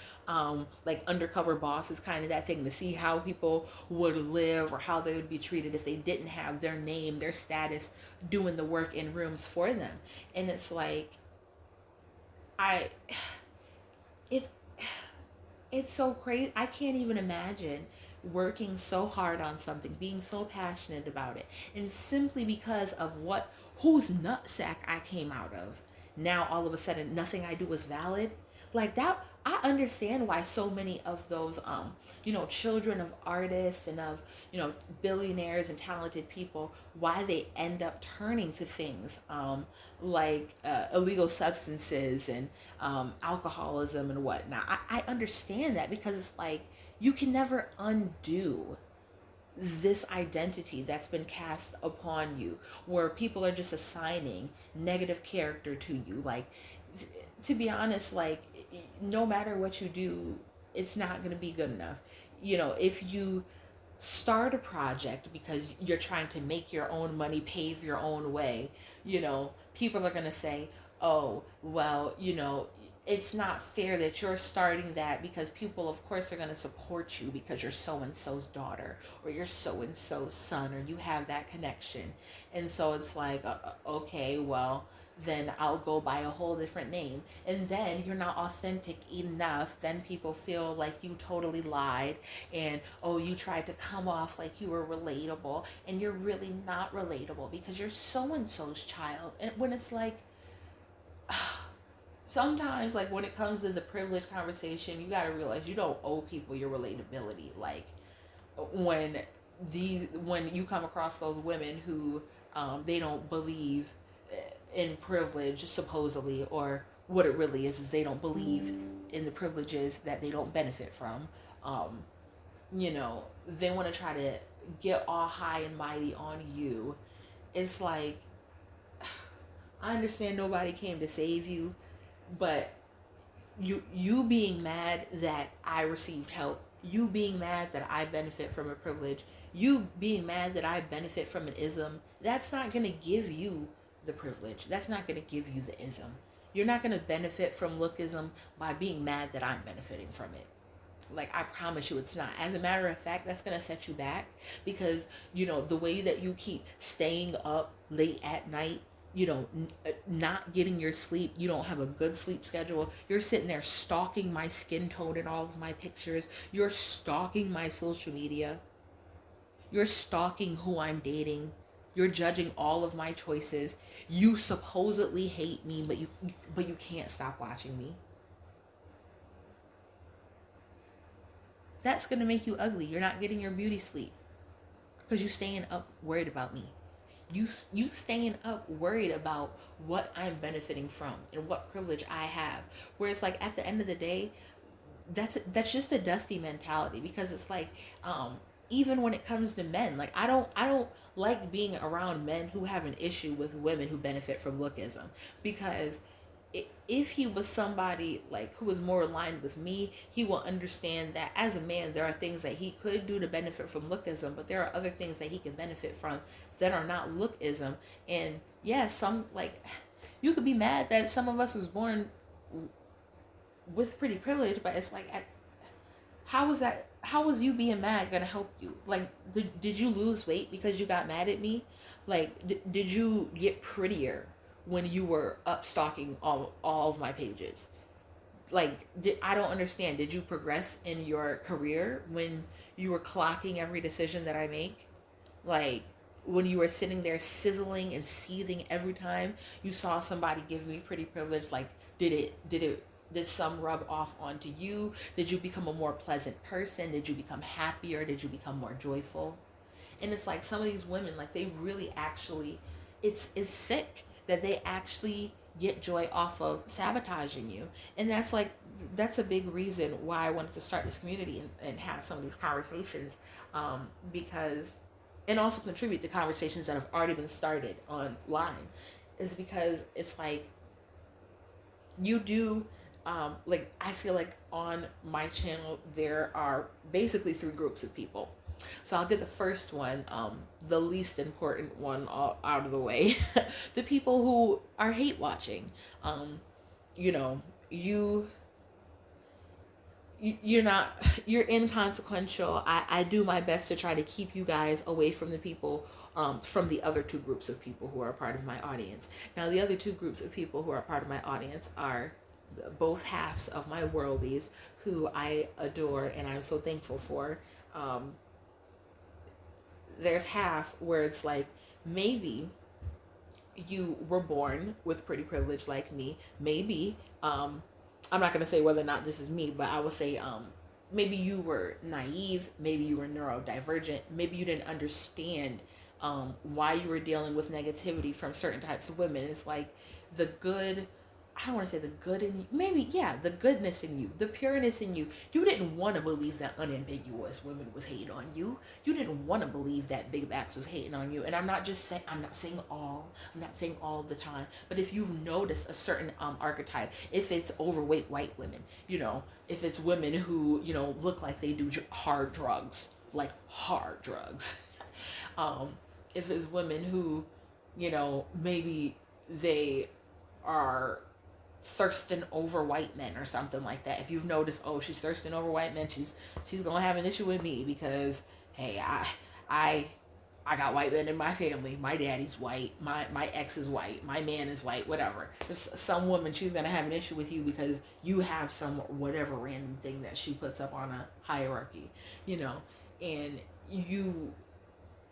like undercover boss is kind of that thing, to see how people would live or how they would be treated if they didn't have their name, their status, doing the work in rooms for them. And it's like, I it it's so crazy. I can't even imagine working so hard on something, being so passionate about it, and simply because of whose nutsack I came out of, now all of a sudden nothing I do is valid. Like that, I understand why so many of those children of artists and of, billionaires and talented people, why they end up turning to things like illegal substances and alcoholism and whatnot. I understand that, because it's like, you can never undo this identity that's been cast upon you, where people are just assigning negative character to you. Like, to be honest, like, no matter what you do, it's not going to be good enough. If you start a project because you're trying to make your own money, pave your own way, people are going to say, oh, well, it's not fair that you're starting that, because people, of course, are going to support you because you're so and so's daughter, or you're so and so's son, or you have that connection. And so it's like, okay, well, then I'll go by a whole different name. And then you're not authentic enough. Then people feel like you totally lied, and, oh, you tried to come off like you were relatable, and you're really not relatable because you're so and so's child. And when it's like, sometimes, like, when it comes to the privilege conversation, you got to realize you don't owe people your relatability. Like, when you come across those women who they don't believe in privilege, supposedly, or what it really is they don't believe in the privileges that they don't benefit from. They want to try to get all high and mighty on you. It's like, I understand nobody came to save you, but you being mad that I received help, you being mad that I benefit from a privilege, you being mad that I benefit from an ism, that's not going to give you the privilege. That's not going to give you the ism. You're not going to benefit from lookism by being mad that I'm benefiting from it. Like, I promise you it's not. As a matter of fact, that's going to set you back, because the way that you keep staying up late at night, not getting your sleep, you don't have a good sleep schedule, you're sitting there stalking my skin tone in all of my pictures, you're stalking my social media, you're stalking who I'm dating, you're judging all of my choices, you supposedly hate me, but you can't stop watching me. That's going to make you ugly. You're not getting your beauty sleep because you staying up worried about me. You staying up worried about what I'm benefiting from and what privilege I have. Whereas, like, at the end of the day, that's just a dusty mentality, because it's like, even when it comes to men, like, I don't like being around men who have an issue with women who benefit from lookism, because if he was somebody like who was more aligned with me, he will understand that as a man there are things that he could do to benefit from lookism, but there are other things that he can benefit from that are not lookism. And yeah, some, like, you could be mad that some of us was born with pretty privilege, but it's like, how was you being mad gonna help you? Like, did you lose weight because you got mad at me? Like, did you get prettier when you were up stalking all of my pages? Like, I don't understand. Did you progress in your career when you were clocking every decision that I make? Like, when you were sitting there sizzling and seething every time you saw somebody give me pretty privilege, like, did some rub off onto you? Did you become a more pleasant person? Did you become happier? Did you become more joyful? And it's like, some of these women, like, they really actually, it's sick that they actually get joy off of sabotaging you. And that's a big reason why I wanted to start this community, and have some of these conversations, because, and also contribute to conversations that have already been started online, is because it's like, you do, like, I feel like on my channel there are basically three groups of people. So I'll get the first one, the least important one, all out of the way. The people who are hate watching. You know, you you're not, you're inconsequential. I do my best to try to keep you guys away from the people, from the other two groups of people who are a part of my audience. Now, the other two groups of people who are a part of my audience are both halves of my worldies, who I adore and I'm so thankful for. There's half where it's like, maybe you were born with pretty privilege like me. Maybe, I'm not going to say whether or not this is me, but I will say, maybe you were naive, maybe you were neurodivergent, maybe you didn't understand, why you were dealing with negativity from certain types of women. It's like, the good, I don't want to say the good in you, maybe, yeah, the goodness in you, the pureness in you. You didn't want to believe that unambiguous women was hating on you. You didn't want to believe that big backs was hating on you. And I'm not saying all the time, but if you've noticed a certain archetype, if it's overweight white women, if it's women who, look like they do hard drugs, like hard drugs, if it's women who, maybe they are thirsting over white men or something like that. If you've noticed, oh, she's thirsting over white men, she's gonna have an issue with me because, hey, I got white men in my family. My daddy's white. My ex is white. My man is white. Whatever. If some woman, she's gonna have an issue with you because you have some whatever random thing that she puts up on a hierarchy, and you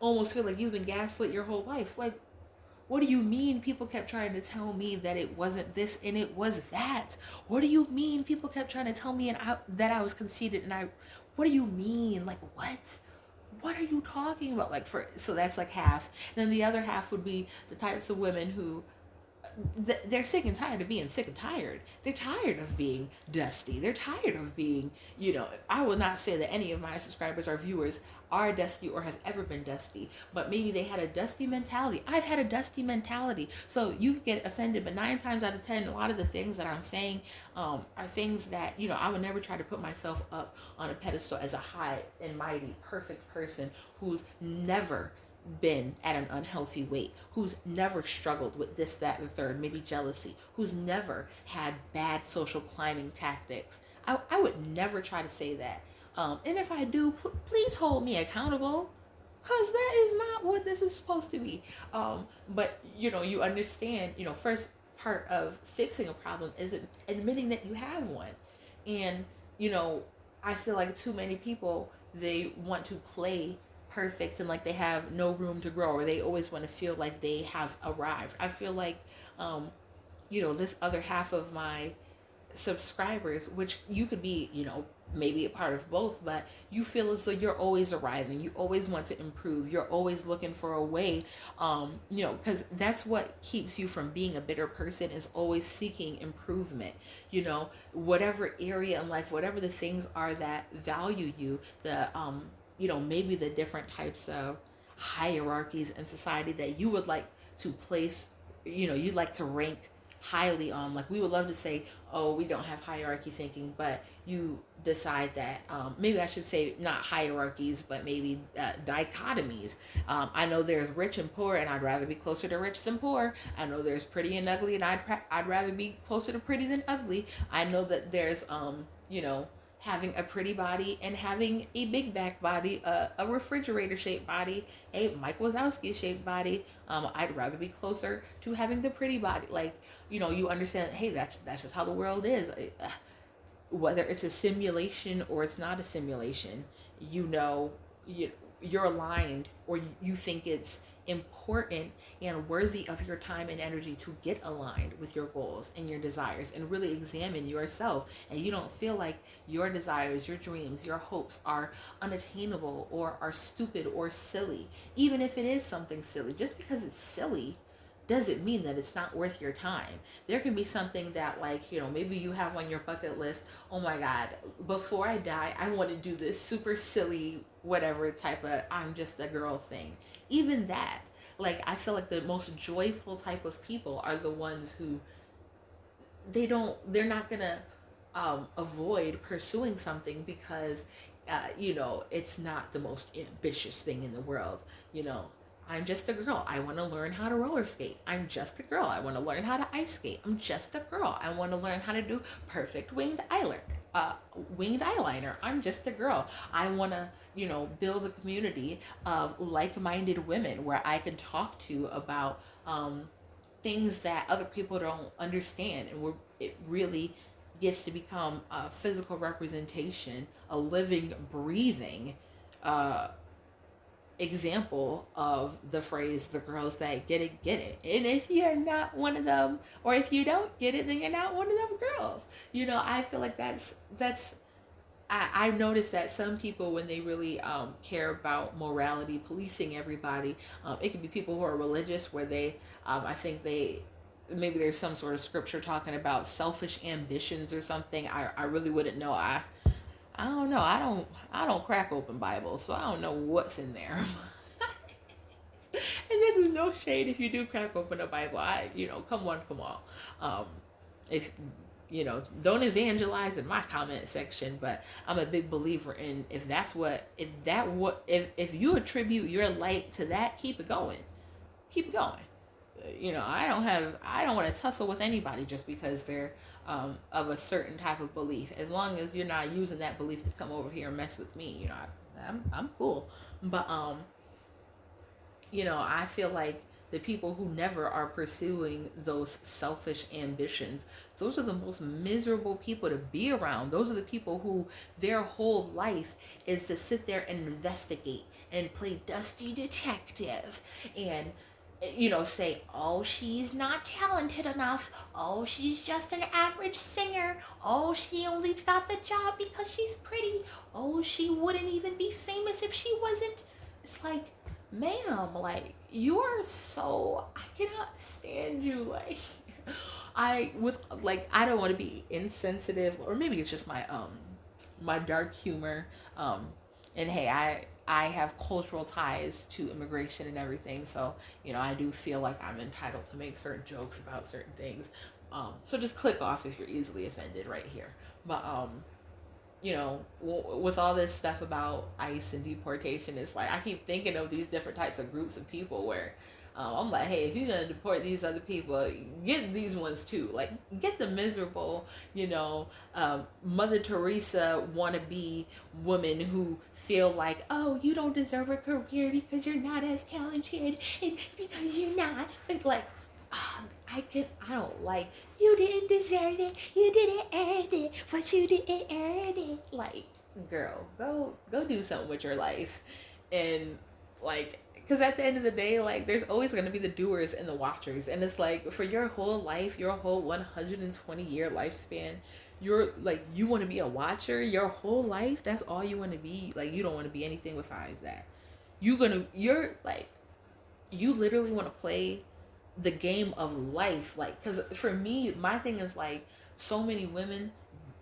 almost feel like you've been gaslit your whole life. Like, what do you mean people kept trying to tell me that it wasn't this and it was that? What do you mean people kept trying to tell me that I was conceited what do you mean? Like, what? What are you talking about? Like, so that's like half. And then the other half would be the types of women who, they're sick and tired of being sick and tired. They're tired of being dusty. They're tired of being, I will not say that any of my subscribers or viewers are dusty or have ever been dusty, but maybe they had a dusty mentality. I've had a dusty mentality. So you get offended, but 9 times out of 10, a lot of the things that I'm saying are things that, I would never try to put myself up on a pedestal as a high and mighty, perfect person who's never been at an unhealthy weight, who's never struggled with this, that, and the third, maybe jealousy, who's never had bad social climbing tactics. I would never try to say that. And if I do, please hold me accountable, because that is not what this is supposed to be. But, you understand, first part of fixing a problem is admitting that you have one. And, I feel like too many people, they want to play perfect and like they have no room to grow, or they always want to feel like they have arrived. I feel like this other half of my subscribers, which you could be, maybe a part of both, but you feel as though you're always arriving, you always want to improve, you're always looking for a way, because that's what keeps you from being a bitter person, is always seeking improvement. Whatever area in life, whatever the things are that value you, the maybe the different types of hierarchies in society that you would like to place, you'd like to rank highly on. Like, we would love to say, oh, we don't have hierarchy thinking, but you decide that, maybe I should say not hierarchies, but maybe dichotomies. I know there's rich and poor, and I'd rather be closer to rich than poor. I know there's pretty and ugly, and I'd rather be closer to pretty than ugly. I know that there's having a pretty body and having a big back body, a refrigerator shaped body, a Mike Wazowski shaped body. I'd rather be closer to having the pretty body. Like, you understand, hey, that's just how the world is. Whether it's a simulation or it's not a simulation, you're aligned, or you think it's important and worthy of your time and energy to get aligned with your goals and your desires and really examine yourself, and you don't feel like your desires, your dreams, your hopes are unattainable or are stupid or silly. Even if it is something silly, just because it's silly doesn't mean that it's not worth your time. There can be something that, like, maybe you have on your bucket list, oh my God, before I die, I want to do this super silly, whatever type of I'm just a girl thing. Even that, like, I feel like the most joyful type of people are the ones who they're not gonna avoid pursuing something because, it's not the most ambitious thing in the world. I'm just a girl. I want to learn how to roller skate. I'm just a girl. I want to learn how to ice skate. I'm just a girl. I want to learn how to do perfect winged eyeliner. I'm just a girl. I want to, build a community of like-minded women where I can talk to about things that other people don't understand, and where it really gets to become a physical representation, a living, breathing example of the phrase, the girls that get it, get it. And if you're not one of them, or if you don't get it, then you're not one of them girls. I feel like I've noticed that some people, when they really care about morality, policing everybody, it can be people who are religious, where they, I think maybe there's some sort of scripture talking about selfish ambitions or something. I really wouldn't know. I don't know. I don't crack open Bibles, so I don't know what's in there. And this is no shade if you do crack open a Bible. Come on. If don't evangelize in my comment section, but I'm a big believer in, if you attribute your light to that, keep it going. Keep it going. I don't want to tussle with anybody just because they're of a certain type of belief. As long as you're not using that belief to come over here and mess with me, I'm cool. But I feel like the people who never are pursuing those selfish ambitions, those are the most miserable people to be around. Those are the people who their whole life is to sit there and investigate and play dusty detective and say, oh, she's not talented enough. Oh, she's just an average singer. Oh, she only got the job because she's pretty. Oh, she wouldn't even be famous if she wasn't. It's like, ma'am, like, you are so, I cannot stand you. Like, I don't want to be insensitive, or maybe it's just my dark humor. Um, and hey, I have cultural ties to immigration and everything, so I do feel like I'm entitled to make certain jokes about certain things. So just click off if you're easily offended right here. But with all this stuff about ICE and deportation, it's like I keep thinking of these different types of groups of people where I'm like, hey, if you're gonna deport these other people, get these ones too. Like, get the miserable, Mother Teresa wannabe women who feel like, oh, you don't deserve a career because you're not as talented and because you're not like I don't like, you didn't deserve it, you didn't earn it, but you didn't earn it. Like, girl, go do something with your life. And like, because at the end of the day, like, there's always going to be the doers and the watchers. And it's like, for your whole life, your whole 120-year lifespan, you're like, you want to be a watcher your whole life. That's all you want to be. Like, you don't want to be anything besides that. You're like, you literally want to play the game of life. Like, because for me, my thing is like, so many women,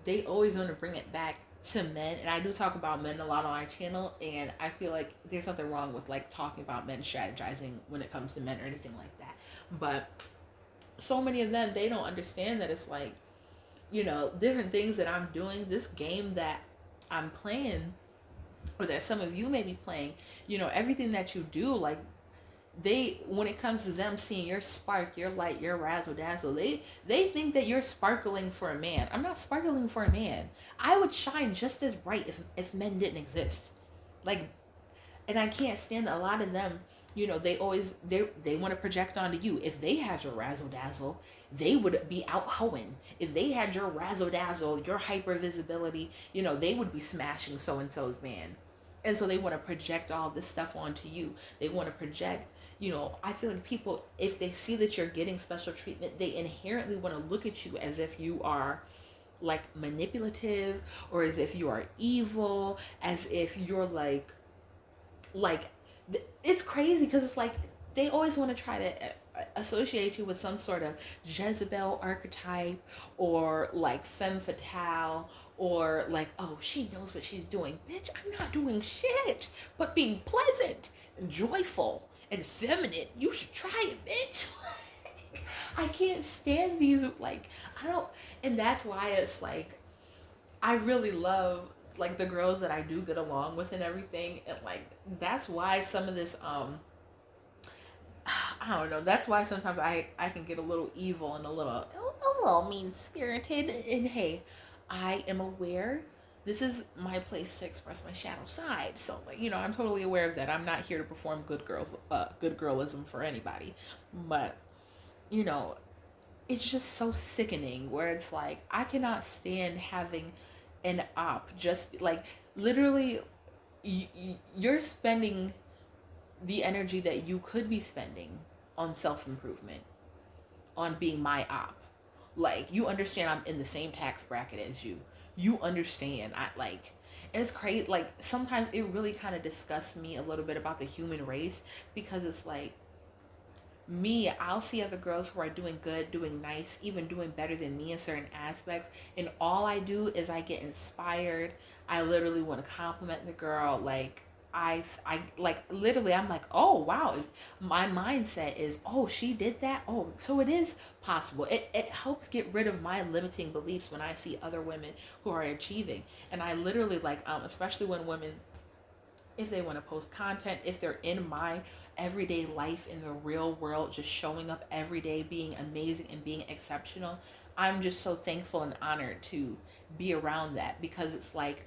they always want to bring it back to men. And I do talk about men a lot on our channel, and I feel like there's nothing wrong with like talking about men strategizing when it comes to men or anything like that. But so many of them, they don't understand that it's like, different things that I'm doing, this game that I'm playing, or that some of you may be playing, everything that you do, like, when it comes to them seeing your spark, your light, your razzle dazzle, they think that you're sparkling for a man. I'm not sparkling for a man. I would shine just as bright if men didn't exist. Like, and I can't stand a lot of them, they want to project onto you. If they had your razzle dazzle, they would be out hoeing. If they had your razzle dazzle, your hyper visibility, they would be smashing so and so's man. And so they want to project all this stuff onto you. They want to project, I feel like people, if they see that you're getting special treatment, they inherently want to look at you as if you are like manipulative, or as if you are evil, as if you're like it's crazy, because it's like they always want to try to associate you with some sort of Jezebel archetype, or like femme fatale, or like, oh, she knows what she's doing. Bitch, I'm not doing shit but being pleasant and joyful and feminine. You should try it, bitch. I can't stand these, like, I don't. And that's why it's like, I really love like the girls that I do get along with and everything. And like, that's why some of this I don't know, that's why sometimes I can get a little evil and a little mean spirited. And hey, I am aware this is my place to express my shadow side. So like, I'm totally aware of that. I'm not here to perform good girlism for anybody. But you know, it's just so sickening where it's like, I cannot stand having an op just like, literally, you're spending the energy that you could be spending on self-improvement, on being my op. Like, you understand I'm in the same tax bracket as you understand, I like, and it's crazy. Like, sometimes it really kind of disgusts me a little bit about the human race, because it's like, I'll see other girls who are doing good, doing nice, even doing better than me in certain aspects. And all I do is I get inspired. I literally want to compliment the girl. Like, I like, literally, I'm like, oh, wow. My mindset is, oh, she did that. Oh, so it is possible. It helps get rid of my limiting beliefs when I see other women who are achieving. And I literally, like, especially when women, if they want to post content, if they're in my everyday life in the real world, just showing up every day, being amazing and being exceptional, I'm just so thankful and honored to be around that. Because it's like,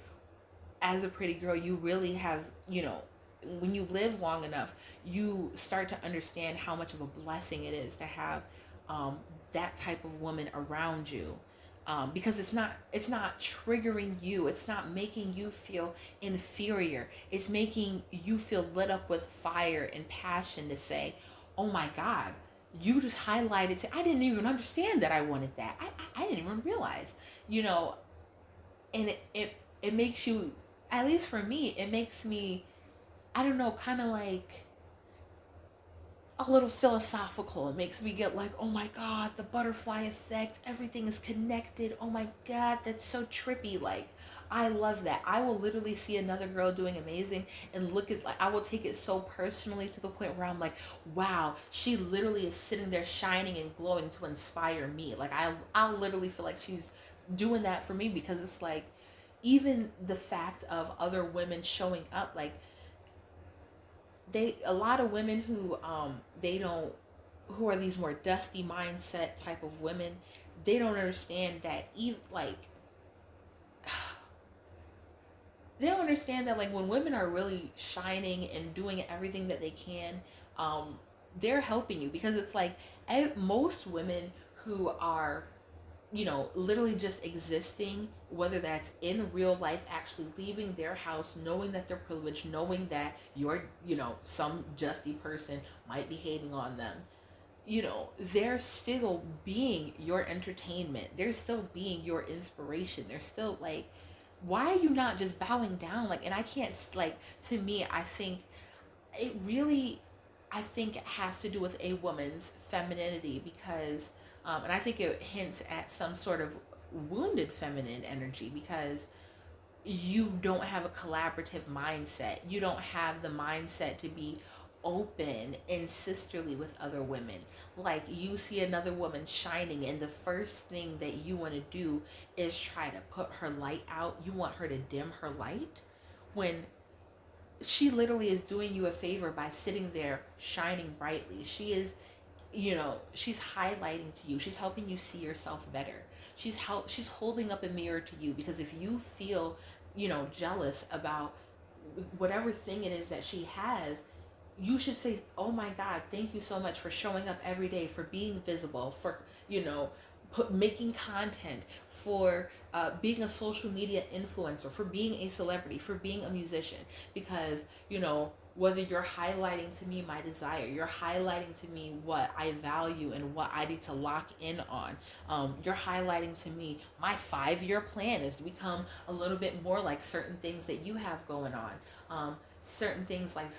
as a pretty girl, you really have, when you live long enough, you start to understand how much of a blessing it is to have that type of woman around you. Because it's not triggering you. It's not making you feel inferior. It's making you feel lit up with fire and passion to say, oh my God, you just highlighted. I didn't even understand that I wanted that. I didn't even realize, and it makes you, at least for me, it makes me, I don't know, kind of like, a little philosophical. It makes me get like, oh my God, the butterfly effect. Everything is connected. Oh my God, that's so trippy. Like, I love that. I will literally see another girl doing amazing and look at, like, I will take it so personally to the point where I'm like, wow, she literally is sitting there shining and glowing to inspire me. Like, I literally feel like she's doing that for me, because it's like, even the fact of other women showing up, like, a lot of women who they don't, who are these more dusty mindset type of women, they don't understand that, even like, they don't understand that, like, when women are really shining and doing everything that they can, they're helping you, because it's like, most women who are, literally just existing, whether that's in real life, actually leaving their house, knowing that they're privileged, knowing that you're, some justy person might be hating on them, they're still being your entertainment. They're still being your inspiration. They're still like, why are you not just bowing down? Like, and I can't, like, to me, I think it really, I think it has to do with a woman's femininity, because and I think it hints at some sort of wounded feminine energy, because you don't have a collaborative mindset. You don't have the mindset to be open and sisterly with other women. Like, you see another woman shining, and the first thing that you want to do is try to put her light out. You want her to dim her light, when she literally is doing you a favor by sitting there shining brightly. She is, she's highlighting to you. She's helping you see yourself better. She's holding up a mirror to you, because if you feel, jealous about whatever thing it is that she has, you should say, oh my God, thank you so much for showing up every day, for being visible, for, making content, for being a social media influencer, for being a celebrity, for being a musician. Because, whether you're highlighting to me my desire, you're highlighting to me what I value and what I need to lock in on. You're highlighting to me my 5-year plan is to become a little bit more like certain things that you have going on. Certain things like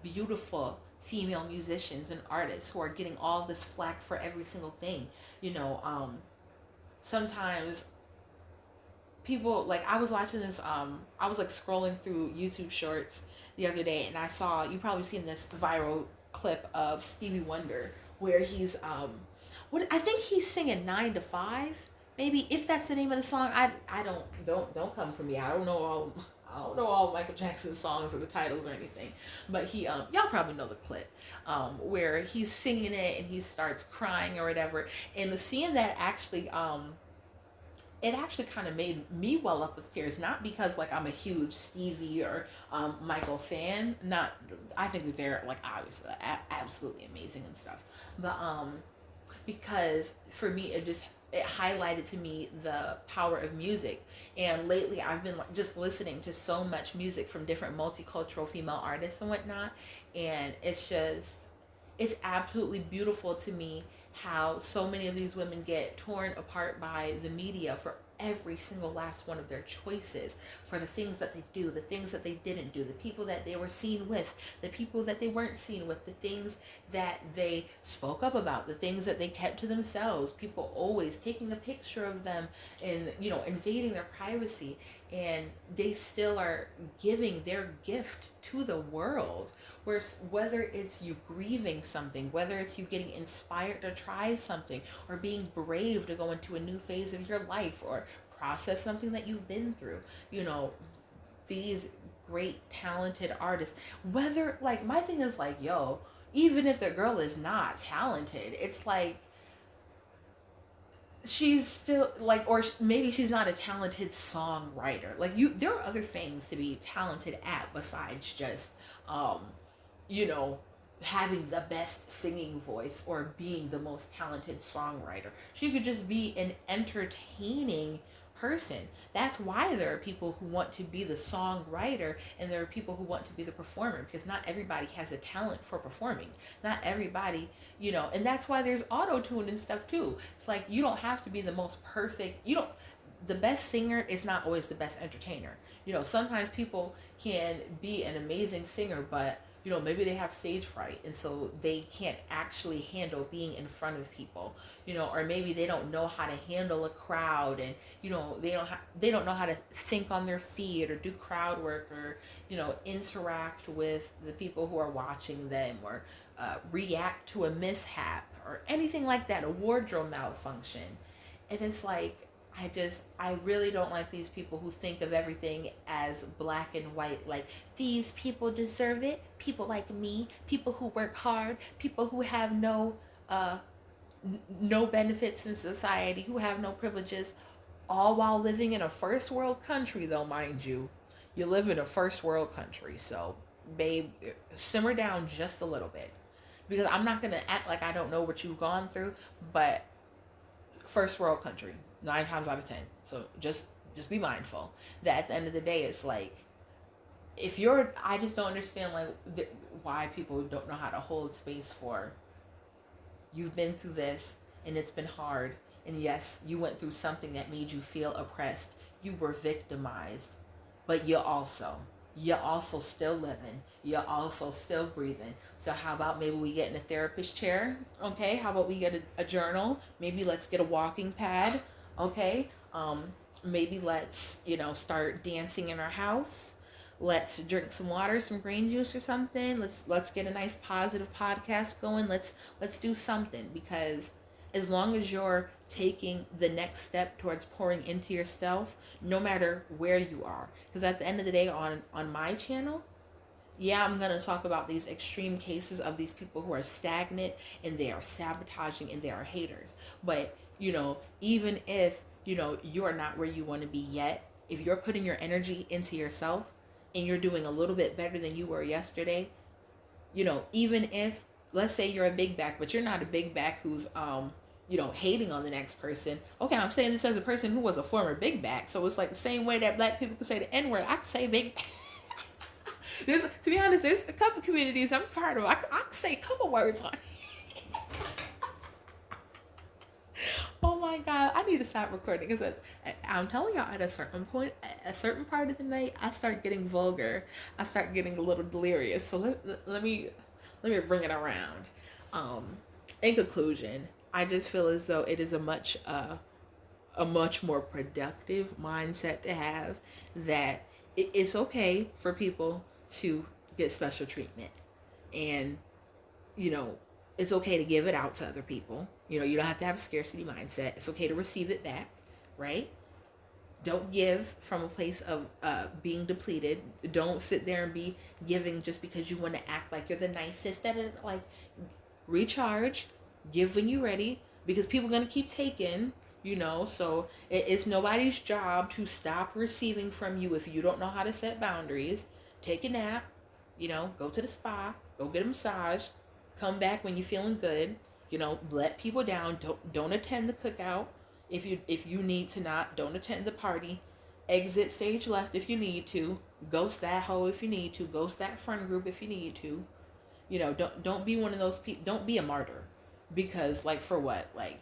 beautiful female musicians and artists who are getting all this flack for every single thing. Sometimes people, like, I was watching this, I was like scrolling through YouTube shorts the other day, and I saw, you probably seen this viral clip of Stevie Wonder, where he's what, I think he's singing 9 to 5, maybe, if that's the name of the song. I don't come for me. I don't know all Michael Jackson's songs or the titles or anything, but he, y'all probably know the clip, where he's singing it and he starts crying or whatever, and seeing that actually, it actually kind of made me well up with tears. Not because, like, I'm a huge Stevie or Michael fan. Not, I think that they're, like, obviously absolutely amazing and stuff. But because for me, it highlighted to me the power of music. And lately, I've been, like, just listening to so much music from different multicultural female artists and whatnot, and it's absolutely beautiful to me how so many of these women get torn apart by the media for every single last one of their choices, for the things that they do, the things that they didn't do, the people that they were seen with, the people that they weren't seen with, the things that they spoke up about, the things that they kept to themselves, people always taking a picture of them and, invading their privacy, and they still are giving their gift to the world. Whether it's you grieving something, whether it's you getting inspired to try something, or being brave to go into a new phase of your life, or process something that you've been through, these great talented artists, whether, like, my thing is like, yo, even if the girl is not talented, it's like, she's still, like, or maybe she's not a talented songwriter. Like, there are other things to be talented at besides just you know, having the best singing voice or being the most talented songwriter. She could just be an entertaining person. That's why there are people who want to be the songwriter and there are people who want to be the performer, because not everybody has a talent for performing. Not everybody, and that's why there's auto-tune and stuff too. It's like, you don't have to be the most perfect, the best singer is not always the best entertainer. Sometimes people can be an amazing singer, but maybe they have stage fright and so they can't actually handle being in front of people, or maybe they don't know how to handle a crowd, and they don't know how to think on their feet or do crowd work, or interact with the people who are watching them, or react to a mishap or anything like that, a wardrobe malfunction. And it's like, I really don't like these people who think of everything as black and white. Like, these people deserve it. People like me, people who work hard, people who have uh, no benefits in society, who have no privileges, all while living in a first world country, though, mind you. You live in a first world country, so, babe, simmer down just a little bit. Because I'm not going to act like I don't know what you've gone through, but first world country, 9 times out of 10. So just be mindful that at the end of the day, it's like, if you're, I just don't understand, like, why people don't know how to hold space for, you've been through this and it's been hard, and yes, you went through something that made you feel oppressed, you were victimized, but you're also still living, you're also still breathing. So how about maybe we get in a therapist chair? Okay, how about we get a journal? Maybe let's get a walking pad. Okay, maybe let's start dancing in our house. Let's drink some water, some green juice or something. Let's get a nice positive podcast going. Let's do something, because as long as you're taking the next step towards pouring into yourself, no matter where you are. Because at the end of the day, on my channel, yeah, I'm going to talk about these extreme cases of these people who are stagnant and they are sabotaging and they are haters. But, even if, you're not where you want to be yet, if you're putting your energy into yourself and you're doing a little bit better than you were yesterday, even if, let's say you're a big back, but you're not a big back who's, hating on the next person. Okay, I'm saying this as a person who was a former big back. So it's like the same way that black people can say the N word, I can say big back. To be honest, there's a couple communities I'm part of. I can say a couple words on. Oh my God, I need to stop recording, because I'm telling y'all, at a certain point, a certain part of the night, I start getting vulgar. I start getting a little delirious. So let me bring it around. In conclusion, I just feel as though it is a much more productive mindset to have, that it's okay for people to get special treatment, and you know it's okay to give it out to other people. You don't have to have a scarcity mindset. It's okay to receive it back, right? Don't give from a place of being depleted. Don't sit there and be giving just because you want to act like you're the nicest. Like, recharge, give when you're ready, because people are going to keep taking. So it's nobody's job to stop receiving from you if you don't know how to set boundaries. Take a nap, go to the spa, go get a massage, come back when you're feeling good. Let people down. Don't attend the cookout if you need to not. Don't attend the party. Exit stage left if you need to. Ghost that hoe if you need to. Ghost that friend group if you need to. Don't be one of those people. Don't be a martyr, because, like, for what? Like,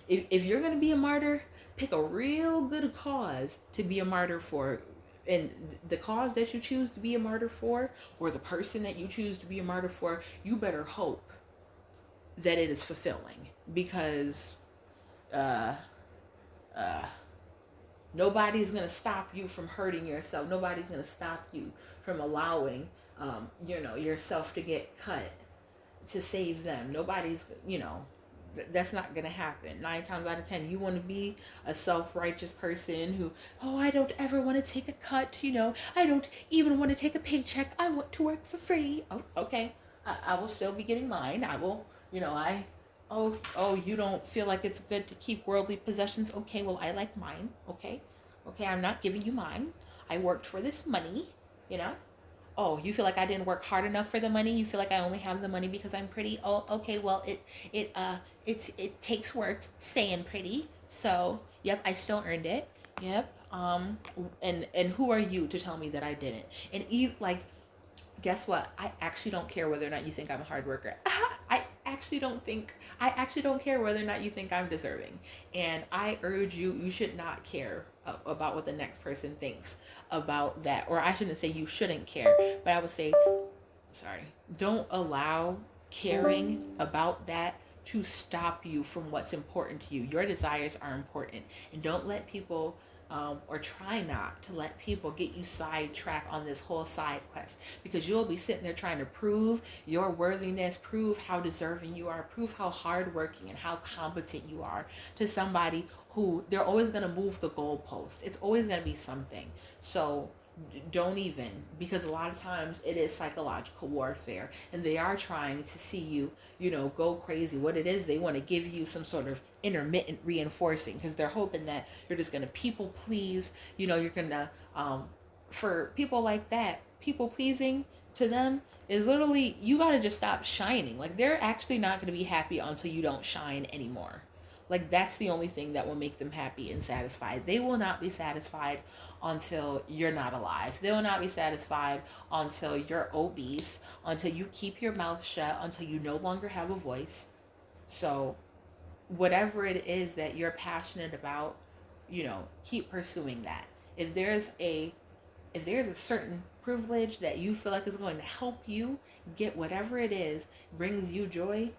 if you're gonna be a martyr, pick a real good cause to be a martyr for. And the cause that you choose to be a martyr for, or the person that you choose to be a martyr for, you better hope that it is fulfilling, because nobody's gonna stop you from hurting yourself. Nobody's gonna stop you from allowing yourself to get cut to save them. Nobody's, that's not gonna happen. 9 times out of 10, you want to be a self-righteous person who, oh, I don't ever want to take a cut. I don't even want to take a paycheck. I want to work for free. Oh, okay. I will still be getting mine. I will, oh, you don't feel like it's good to keep worldly possessions. Okay, well, I like mine. Okay, I'm not giving you mine. I worked for this money. Oh, you feel like I didn't work hard enough for the money? You feel like I only have the money because I'm pretty? Oh, okay, well, it takes work staying pretty. So, yep, I still earned it. Yep. And who are you to tell me that I didn't? And guess what? I actually don't care whether or not you think I'm a hard worker. I actually don't care whether or not you think I'm deserving. And I urge you should not care about what the next person thinks about that. Or I shouldn't say you shouldn't care, but I would say sorry, don't allow caring about that to stop you from what's important to you. Your desires are important, and don't let people or try not to let people get you sidetracked on this whole side quest, because you'll be sitting there trying to prove your worthiness, prove how deserving you are, prove how hardworking and how competent you are to somebody who they're always going to move the goalpost. It's always going to be something. So don't even, because a lot of times it is psychological warfare, and they are trying to see you, go crazy. What it is, they want to give you some sort of intermittent reinforcing, because they're hoping that you're just going to people please. You're going to for people like that, people pleasing to them is literally, you got to just stop shining. Like, they're actually not going to be happy until you don't shine anymore. Like, that's the only thing that will make them happy and satisfied. They will not be satisfied until you're not alive. They will not be satisfied until you're obese, until you keep your mouth shut, until you no longer have a voice. So whatever it is that you're passionate about, keep pursuing that. If there's a certain privilege that you feel like is going to help you get whatever it is brings you joy,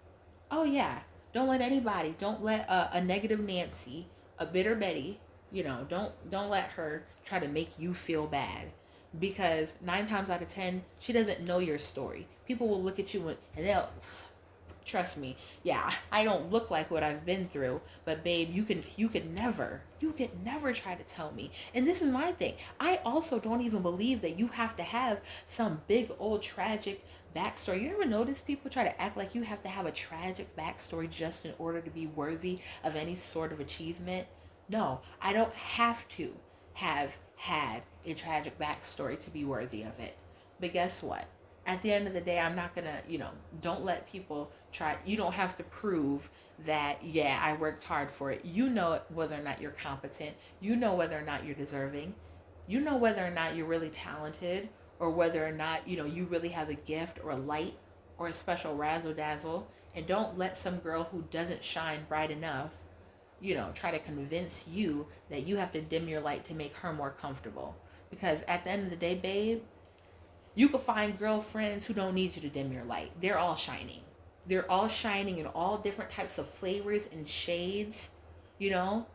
oh yeah, don't let a negative Nancy, a bitter Betty, don't let her try to make you feel bad, because 9 times out of 10 she doesn't know your story. People will look at you and they'll, trust me, yeah, I don't look like what I've been through, but babe, you could never try to tell me. And this is my thing. I also don't even believe that you have to have some big old tragic backstory. You ever notice people try to act like you have to have a tragic backstory just in order to be worthy of any sort of achievement? No, I don't have to have had a tragic backstory to be worthy of it. But guess what? At the end of the day, I'm not gonna, don't let people try. You don't have to prove that, yeah, I worked hard for it. You know whether or not you're competent. You know whether or not you're deserving. You know whether or not you're really talented, or whether or not, you really have a gift or a light or a special razzle dazzle. And don't let some girl who doesn't shine bright enough, try to convince you that you have to dim your light to make her more comfortable. Because at the end of the day, babe, you can find girlfriends who don't need you to dim your light. They're all shining. They're all shining in all different types of flavors and shades, you know?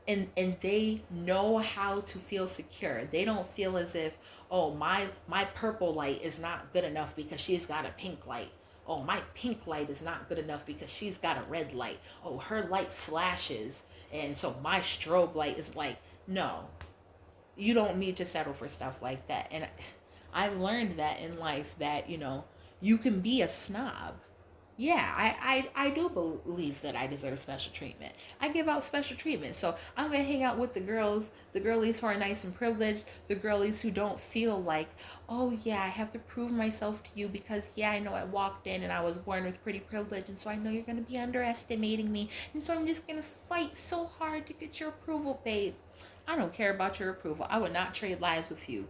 And they know how to feel secure. They don't feel as if, oh, my purple light is not good enough because she's got a pink light. Oh, my pink light is not good enough because she's got a red light. Oh, her light flashes, and so my strobe light is like, no. You don't need to settle for stuff like that. And I've learned that in life, that, you can be a snob. Yeah, I do believe that I deserve special treatment. I give out special treatment. So I'm going to hang out with the girlies who are nice and privileged, the girlies who don't feel like, oh yeah, I have to prove myself to you because, yeah, I know I walked in and I was born with pretty privilege, and so I know you're going to be underestimating me. And so I'm just going to fight so hard to get your approval, babe. I don't care about your approval. I would not trade lives with you.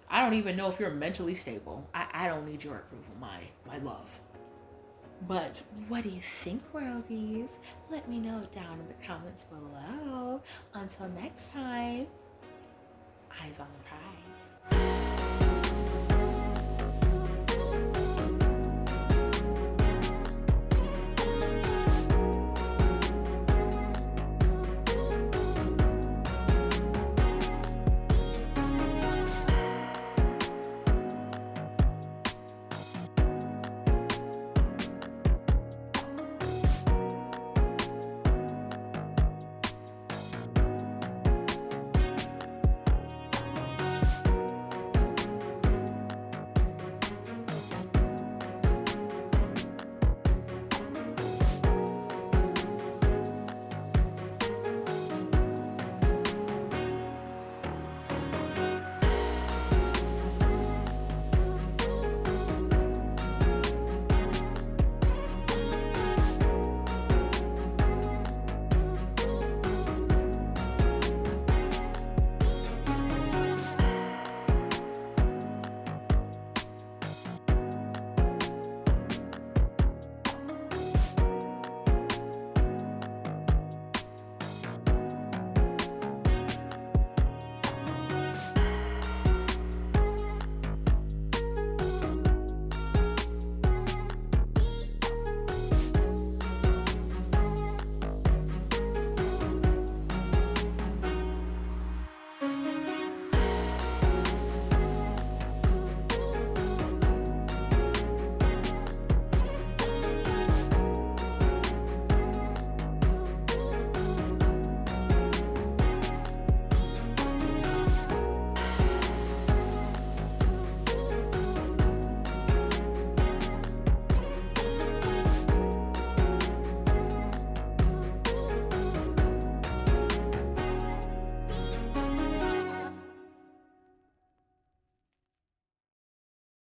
I don't even know if you're mentally stable. I don't need your approval, my love. But what do you think, worldies? Let me know down in the comments below. Until next time, eyes on the prize.